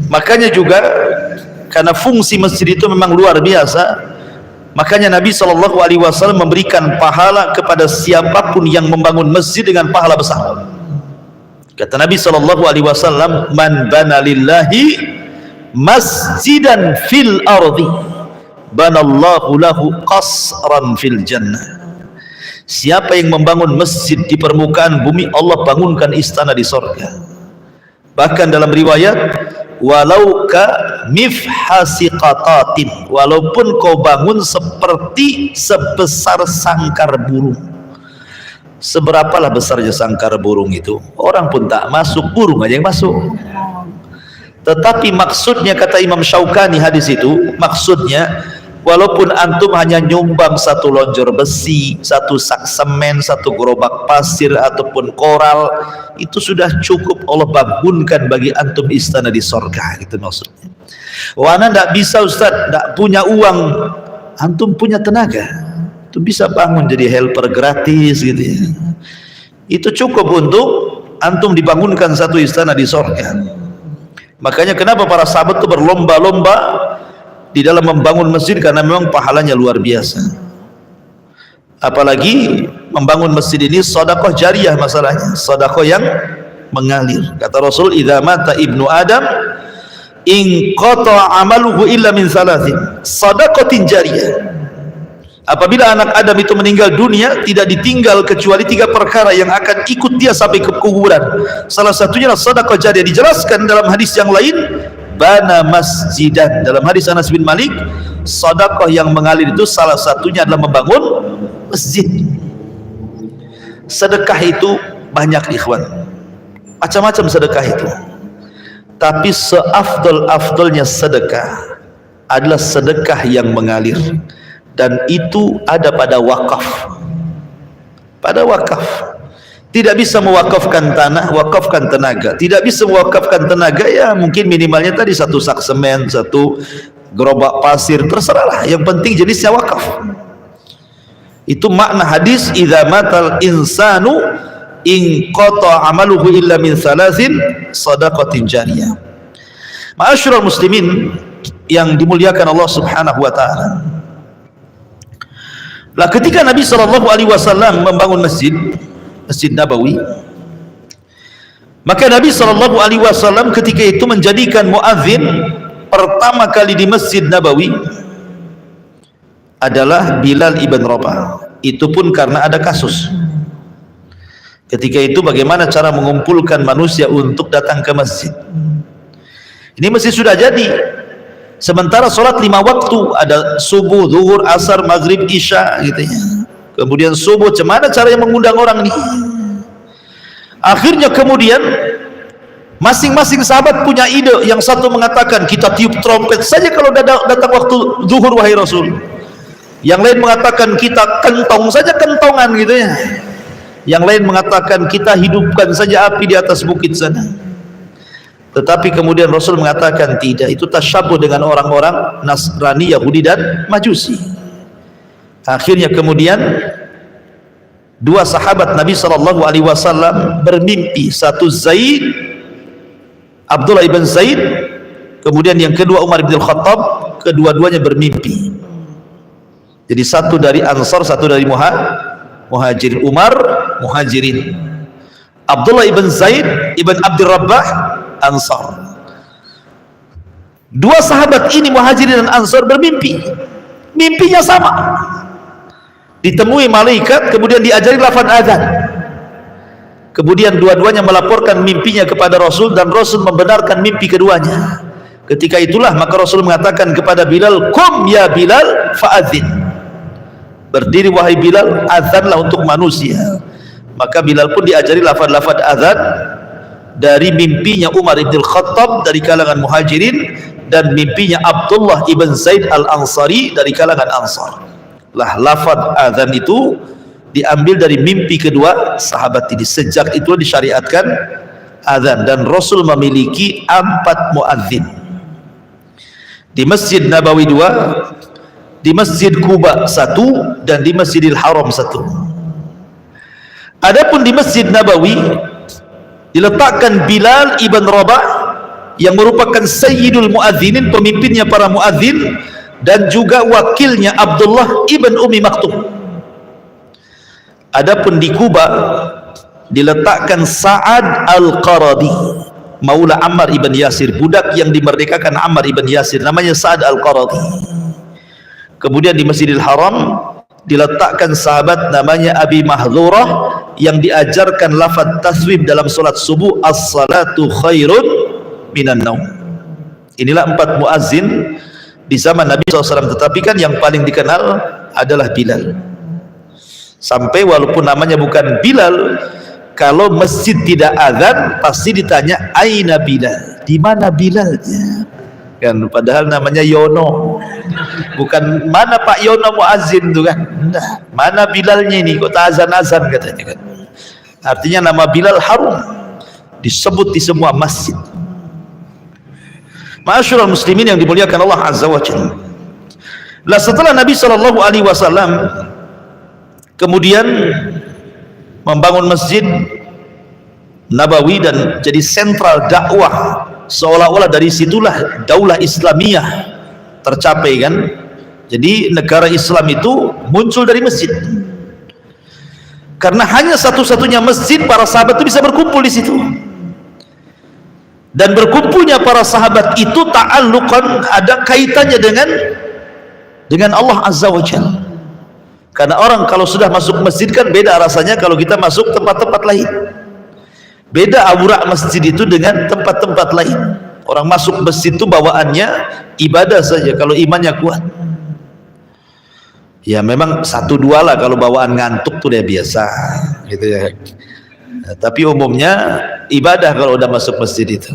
Makanya juga karena fungsi masjid itu memang luar biasa, makanya Nabi SAW memberikan pahala kepada siapapun yang membangun masjid dengan pahala besar. Kata Nabi SAW, man bana lillahi masjidan fil ardi banallahu lahu qasran fil jannah. Siapa yang membangun masjid di permukaan bumi, Allah bangunkan istana di sorga. Bahkan dalam riwayat, walau ka mifhasi qatatin, walaupun kau bangun seperti sebesar sangkar burung. Seberapalah besarnya sangkar burung itu? Orang pun tak masuk, burung aja yang masuk. Tetapi maksudnya, kata Imam Syaukani hadis itu, maksudnya walaupun antum hanya nyumbang satu lonjor besi, satu sak semen, satu gerobak pasir ataupun koral, itu sudah cukup Allah bangunkan bagi antum istana di sorga, gitu maksudnya. Wana tidak bisa Ustaz, tidak punya uang, antum punya tenaga, itu bisa bangun jadi helper gratis gitu ya. Itu cukup untuk antum dibangunkan satu istana di sorga. Makanya kenapa para sahabat itu berlomba-lomba di dalam membangun masjid, karena memang pahalanya luar biasa. Apalagi membangun masjid ini sedekah jariyah, masalahnya sedekah yang mengalir. Kata Rasul, idza mata ibnu adam in qata amaluhu illa min thalathin sadaqatin jariyah. Apabila anak Adam itu meninggal dunia, tidak ditinggal kecuali 3 perkara yang akan ikut dia sampai ke kuburan. Salah satunya adalah sedekah jariyah. Dijelaskan dalam hadis yang lain, bana masjidan. Dalam hadis Anas bin Malik, sedekah yang mengalir itu salah satunya adalah membangun masjid. Sedekah itu banyak ikhwan, macam-macam sedekah itu. Tapi seafdol-afdolnya sedekah adalah sedekah yang mengalir, dan itu ada pada wakaf. Pada wakaf. Tidak bisa mewakafkan tanah, wakafkan tenaga. Tidak bisa mewakafkan tenaga, ya mungkin minimalnya tadi satu sak semen, satu gerobak pasir, terserahlah. Yang penting jenisnya wakaf. Itu makna hadis, idza matal insanu in qata amaluhu illa min thalathin sadaqatin jariyah. Ma'asyiral muslimin yang dimuliakan Allah Subhanahu wa taala. Lah ketika Nabi SAW membangun Masjid Nabawi, maka Nabi SAW ketika itu menjadikan muadzin pertama kali di Masjid Nabawi adalah Bilal ibn Rabah. Itu pun karena ada kasus. Ketika itu bagaimana cara mengumpulkan manusia untuk datang ke masjid. Ini masjid sudah jadi. Sementara sholat 5 waktu, ada subuh, zuhur, asar, maghrib, isya gitu ya. Kemudian subuh, gimana caranya mengundang orang ini? Akhirnya kemudian masing-masing sahabat punya ide. Yang satu mengatakan kita tiup trompet saja kalau datang waktu zuhur wahai Rasul. Yang lain mengatakan kita kentong saja, kentongan gitu ya. Yang lain mengatakan kita hidupkan saja api di atas bukit sana. Tetapi kemudian Rasul mengatakan tidak, itu tasyabuh dengan orang-orang Nasrani, Yahudi dan Majusi. Akhirnya kemudian dua sahabat Nabi SAW bermimpi, satu Zaid, Abdullah ibn Zaid, kemudian yang kedua Umar bin Khattab, kedua-duanya bermimpi. Jadi satu dari Ansar, satu dari Muhajirin. Umar Muhajirin, Abdullah ibn Zaid ibn Abdul Rabbah Ansar. Dua sahabat ini Muhajirin dan Ansar bermimpi, mimpinya sama. Ditemui malaikat, kemudian diajari lafaz azan. Kemudian dua-duanya melaporkan mimpinya kepada Rasul, dan Rasul membenarkan mimpi keduanya. Ketika itulah maka Rasul mengatakan kepada Bilal, "Qum ya Bilal fa'adzin." Berdiri wahai Bilal, azanlah untuk manusia. Maka Bilal pun diajari lafaz-lafaz azan dari mimpinya Umar ibn Khattab dari kalangan Muhajirin, dan mimpinya Abdullah ibn Zaid al-Ansari dari kalangan Ansar. Lah lafaz azan itu diambil dari mimpi kedua sahabat ini. Sejak itu disyariatkan azan, dan Rasul memiliki 4 muadzin. Di Masjid Nabawi 2, di Masjid Quba 1, dan di Masjidil Haram 1. Adapun di Masjid Nabawi diletakkan Bilal ibn Rabah yang merupakan Sayyidul Muadzinin, pemimpinnya para muadzin, dan juga wakilnya Abdullah ibn Ummi Maktum. Adapun di Kuba diletakkan Sa'ad al-Qaradi, maula Ammar ibn Yasir, budak yang dimerdekakan Ammar ibn Yasir, namanya Sa'ad al-Qaradi. Kemudian di Masjidil Haram diletakkan sahabat namanya Abi Mahdhurah yang diajarkan lafaz taswib dalam solat subuh, as-salatu khairun minan naum. Inilah 4 muazzin di zaman Nabi SAW, tetapi kan yang paling dikenal adalah Bilal. Sampai walaupun namanya bukan Bilal, kalau masjid tidak azan pasti ditanya aina Bilal, di mana Bilalnya, kan? Padahal namanya Yono, bukan mana Pak Yono muazzin tuh kan, nah, mana Bilalnya ini kok tak azan-azan katanya kan. Artinya nama Bilal harum disebut di semua masjid. Ma'asyiral muslimin yang dimuliakan Allah Azza wa Jalla. Lah setelah Nabi SAW kemudian membangun Masjid Nabawi dan jadi sentral dakwah, seolah-olah dari situlah daulah Islamiyah tercapai kan. Jadi negara Islam itu muncul dari masjid, karena hanya satu-satunya masjid para sahabat itu bisa berkumpul di situ. Dan berkumpulnya para sahabat itu ta'alluqan, ada kaitannya dengan Allah Azza wa Jalla. Karena orang kalau sudah masuk masjid kan beda rasanya kalau kita masuk tempat-tempat lain. Beda aurat masjid itu dengan tempat-tempat lain. Orang masuk masjid itu bawaannya ibadah saja kalau imannya kuat. Ya memang 1-2 lah kalau bawaan ngantuk tuh dia biasa gitu ya. Nah, tapi umumnya ibadah kalau udah masuk masjid itu.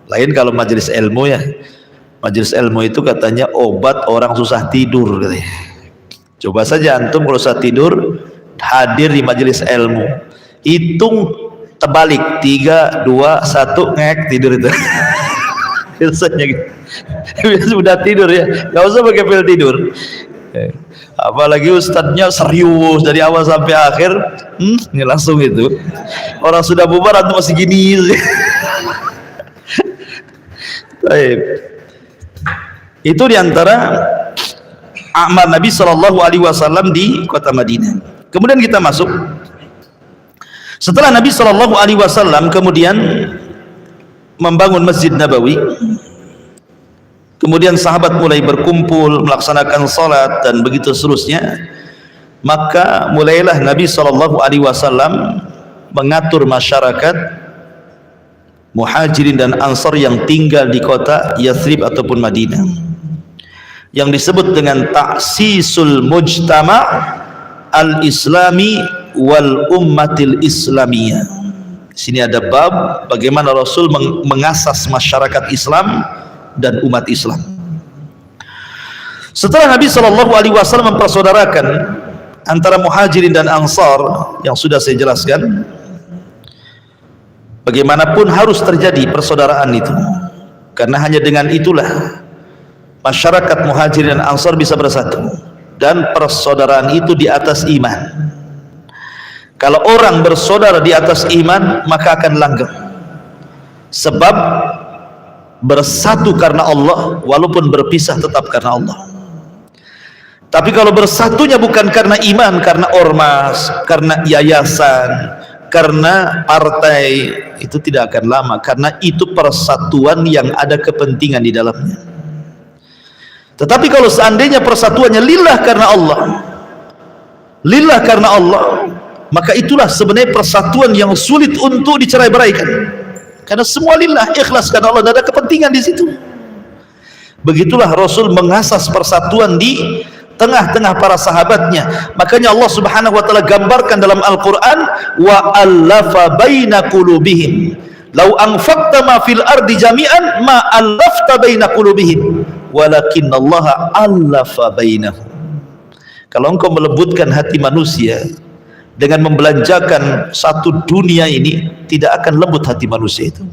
Lain kalau majelis ilmu ya. Majelis ilmu itu katanya obat orang susah tidur katanya. Coba saja antum kalau susah tidur hadir di majelis ilmu, hitung terbalik 3, 2, 1 ngek tidur itu. Biasanya gitu. Sudah tidur ya, nggak usah pakai pil tidur. Apalagi ustadznya serius dari awal sampai akhir, ini langsung itu. Orang sudah bubar antum masih gini. Baik. Itu diantara amal Nabi SAW di kota Madinah. Kemudian kita masuk. Setelah Nabi SAW kemudian membangun Masjid Nabawi, kemudian sahabat mulai berkumpul melaksanakan salat dan begitu seterusnya, maka mulailah Nabi SAW mengatur masyarakat Muhajirin dan Ansar yang tinggal di kota Yathrib ataupun Madinah, yang disebut dengan ta'sisul mujtama' al-islami wal ummatil islamiyah. Sini ada bab bagaimana Rasul mengasas masyarakat Islam dan umat Islam. Setelah Nabi SAW mempersaudarakan antara Muhajirin dan Ansar yang sudah saya jelaskan, bagaimanapun harus terjadi persaudaraan itu, karena hanya dengan itulah masyarakat Muhajirin dan Ansar bisa bersatu, dan persaudaraan itu di atas iman. Kalau orang bersaudara di atas iman, maka akan langgeng, sebab bersatu karena Allah, walaupun berpisah tetap karena Allah. Tapi kalau bersatunya bukan karena iman, karena ormas, karena yayasan, karena partai, itu tidak akan lama, karena itu persatuan yang ada kepentingan di dalamnya. Tetapi kalau seandainya persatuannya lillah karena Allah, lillah karena Allah, maka itulah sebenarnya persatuan yang sulit untuk dicerai-beraikan, karena semua lillah, ikhlas karena Allah, tidak ada kepentingan di situ. Begitulah Rasul mengasas persatuan di tengah-tengah para sahabatnya. Makanya Allah Subhanahu wa taala gambarkan dalam Al-Qur'an, wa allafa baina qulubihim law anfaqta ma fil ardi jami'an ma allafta baina qulubihim walakinallaha allafa bainahum. Kalau engkau melembutkan hati manusia dengan membelanjakan satu dunia ini, tidak akan lembut hati manusia itu,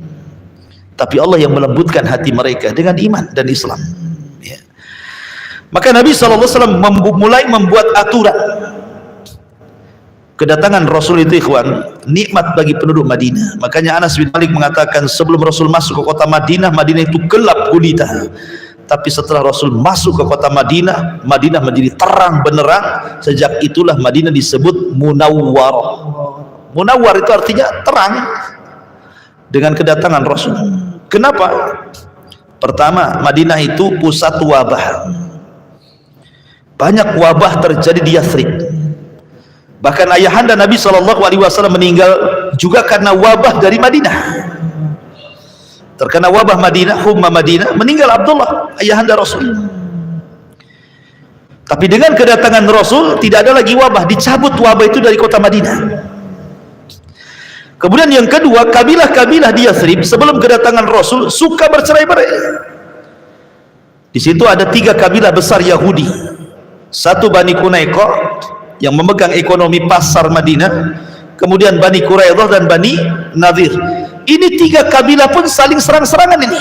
tapi Allah yang melembutkan hati mereka dengan iman dan Islam. Ya. Maka Nabi SAW mulai membuat aturan. Kedatangan Rasul itu, ikhwan, nikmat bagi penduduk Madinah. Makanya Anas bin Malik mengatakan, sebelum Rasul masuk ke kota Madinah, Madinah itu gelap gulita. Tapi setelah Rasul masuk ke kota Madinah, Madinah menjadi terang benderang. Sejak itulah Madinah disebut Munawwar. Munawwar itu artinya terang dengan kedatangan Rasul. Kenapa? Pertama, Madinah itu pusat wabah. Banyak wabah terjadi di Yathrib. Bahkan ayahanda Nabi SAW meninggal juga karena wabah dari Madinah. Terkena wabah Madinah, humma Madinah, meninggal Abdullah, ayahanda Rasul. Tapi dengan kedatangan Rasul tidak ada lagi wabah, dicabut wabah itu dari kota Madinah. Kemudian yang kedua, kabilah-kabilah di Yathrib sebelum kedatangan Rasul suka bercerai-berai. Di situ ada 3 kabilah besar Yahudi. Satu Bani Qunaiqa yang memegang ekonomi pasar Madinah, kemudian Bani Quraidah dan Bani Nadir. Ini 3 kabilah pun saling serang-serangan ini.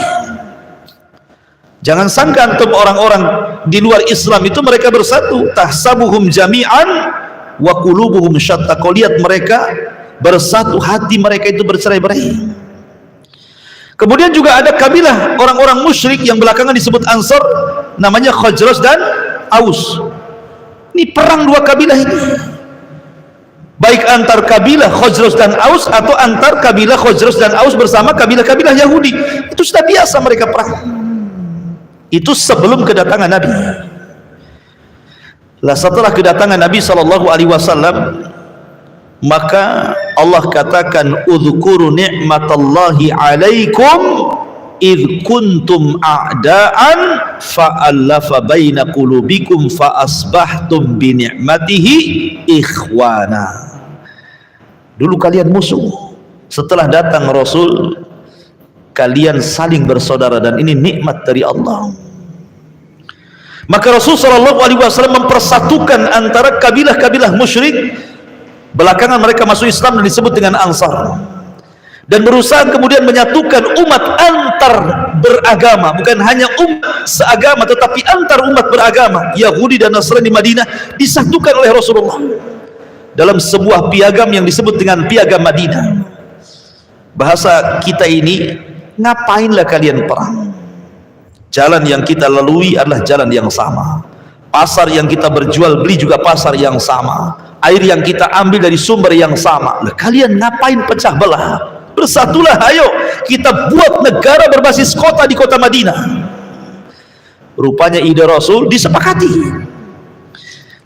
Jangan sangka antum orang-orang di luar Islam itu mereka bersatu. Tahsabuhum jami'an wa qulubuhum syatta. Kau lihat mereka bersatu, hati mereka itu bercerai-berai. Kemudian juga ada kabilah orang-orang musyrik yang belakangan disebut Ansar, namanya Khazraj dan Aus. Ini perang 2 kabilah ini, baik antar kabilah Khazraj dan Aus atau antar kabilah Khazraj dan Aus bersama kabilah-kabilah Yahudi. Itu sudah biasa mereka perang. Itu sebelum kedatangan Nabi. Lah setelah kedatangan Nabi SAW, maka Allah katakan, udzkuru ni'matallahi alaikum idh kuntum a'da'an fa'allafa baina qulubikum fa'asbahtum bi ni'matihi ikhwana. Dulu kalian musuh, setelah datang Rasul kalian saling bersaudara, dan ini nikmat dari Allah. Maka Rasul SAW mempersatukan antara kabilah-kabilah musyrik. Belakangan mereka masuk Islam dan disebut dengan Ansar, dan berusaha kemudian menyatukan umat antar beragama, bukan hanya umat seagama tetapi antar umat beragama. Yahudi dan Nasrani di Madinah disatukan oleh Rasulullah dalam sebuah piagam yang disebut dengan piagam Madinah. Bahasa kita ini, ngapainlah kalian perang? Jalan yang kita lalui adalah jalan yang sama, pasar yang kita berjual beli juga pasar yang sama, air yang kita ambil dari sumber yang sama. Lah kalian ngapain pecah belah? Bersatulah, ayo kita buat negara berbasis kota di kota Madinah. Rupanya ide Rasul disepakati.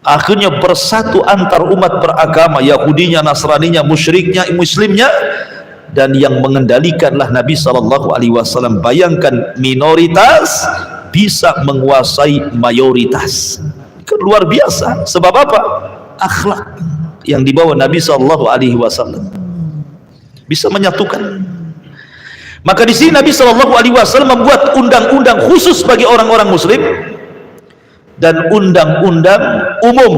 Akhirnya bersatu antar umat beragama, Yahudinya, Nasraninya, musyriknya, muslimnya, dan yang mengendalikanlah Nabi SAW. Bayangkan, minoritas bisa menguasai mayoritas. Luar biasa. Sebab apa? Akhlak yang dibawa Nabi SAW bisa menyatukan. Maka di sini Nabi SAW membuat undang-undang khusus bagi orang-orang muslim dan undang-undang umum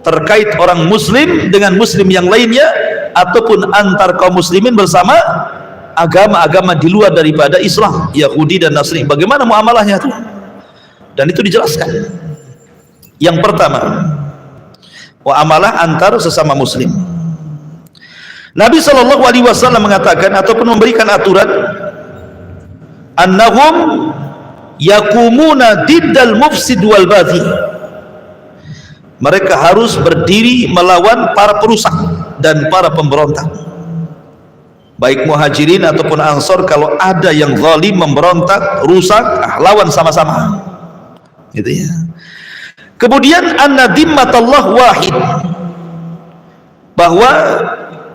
terkait orang muslim dengan muslim yang lainnya, ataupun antar kaum muslimin bersama agama-agama di luar daripada Islam, Yahudi dan Nasrani. Bagaimana muamalahnya itu? Dan itu dijelaskan. Yang pertama, muamalah antar sesama muslim. Nabi SAW mengatakan ataupun memberikan aturan, annahum yakumuna diddal mufsid wal baghi. Mereka harus berdiri melawan para perusak dan para pemberontak, baik muhajirin ataupun ansor. Kalau ada yang zalim, memberontak, rusak, lawan sama-sama, gitu ya. Kemudian anna dimmatallah wahid, bahwa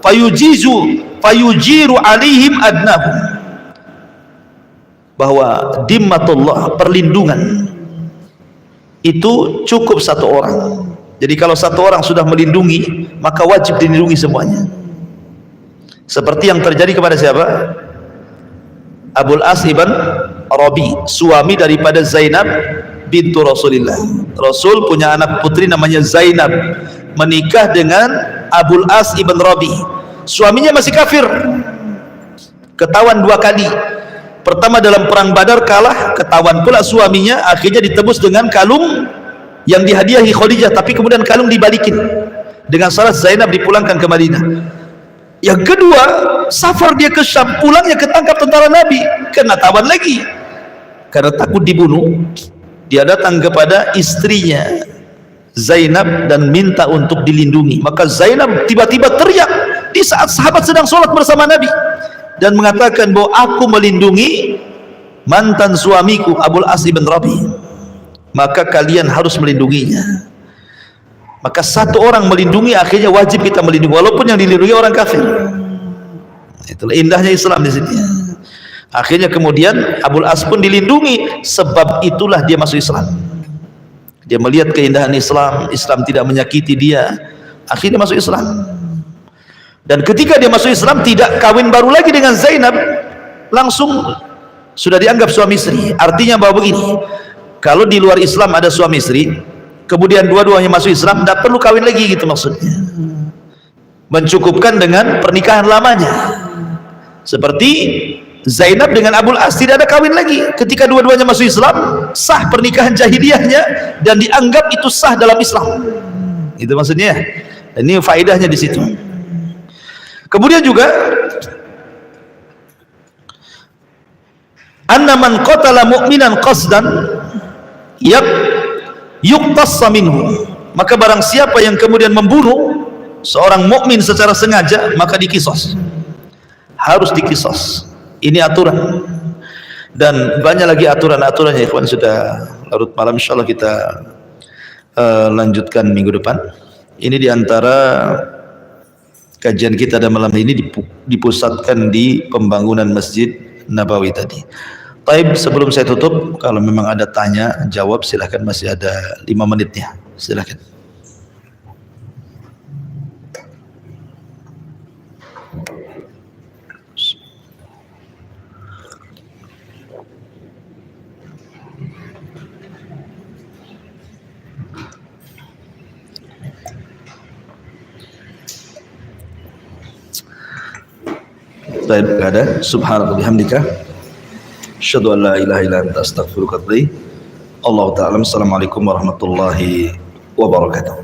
fayujiru alaihim adnahum, bahwa dimmatullah, perlindungan itu cukup satu orang. Jadi kalau satu orang sudah melindungi, maka wajib dilindungi semuanya. Seperti yang terjadi kepada siapa? Abul As ibn Rabi, suami daripada Zainab bintu Rasulullah. Rasul punya anak putri namanya Zainab, menikah dengan Abul As ibn Rabi. Suaminya masih kafir, ketahuan dua kali. Pertama dalam perang Badar kalah, ketahuan pula suaminya, akhirnya ditebus dengan kalung yang dihadiahi Khadijah, tapi kemudian kalung dibalikin dengan syarat Zainab dipulangkan ke Madinah. Yang kedua, safar dia ke Syam, pulangnya ketangkap tentara Nabi, kena tawan lagi. Karena takut dibunuh, dia datang kepada istrinya Zainab dan minta untuk dilindungi. Maka Zainab tiba-tiba teriak di saat sahabat sedang sholat bersama Nabi dan mengatakan bahwa aku melindungi mantan suamiku Abul As ibn Rabi, maka kalian harus melindunginya. Maka satu orang melindungi, akhirnya wajib kita melindungi walaupun yang dilindungi orang kafir. Itulah indahnya Islam di sini. Akhirnya kemudian Abul As pun dilindungi, sebab itulah dia masuk Islam. Dia melihat keindahan Islam, Islam tidak menyakiti dia, akhirnya masuk Islam. Dan ketika dia masuk Islam, tidak kawin baru lagi dengan Zainab, langsung sudah dianggap suami istri. Artinya bahwa begini, kalau di luar Islam ada suami istri, kemudian dua-duanya masuk Islam, tidak perlu kawin lagi, gitu maksudnya. Mencukupkan dengan pernikahan lamanya. Seperti Zainab dengan Abul As, tidak ada kawin lagi. Ketika dua-duanya masuk Islam, sah pernikahan jahiliyahnya dan dianggap itu sah dalam Islam. Itu maksudnya. Dan ini faedahnya di situ. Kemudian juga anna man qatala mu'minan qasdan yuqtassa minhu, maka barang siapa yang kemudian membunuh seorang mukmin secara sengaja, maka dikisos, harus dikisos. Ini aturan, dan banyak lagi aturan-aturan ya ikhwan. Sudah larut malam, insyaallah kita lanjutkan minggu depan. Ini diantara kajian kita pada malam ini dipusatkan di pembangunan Masjid Nabawi tadi. Taib, sebelum saya tutup, kalau memang ada tanya jawab silahkan, masih ada 5 menitnya, silahkan. Taib, enggak ada. Subhanallah bihamdika, asyhadu an la ilaha illa anta astaghfiruka wa atubu ilaik. Allahu ta'ala. Assalamualaikum warahmatullahi wabarakatuh.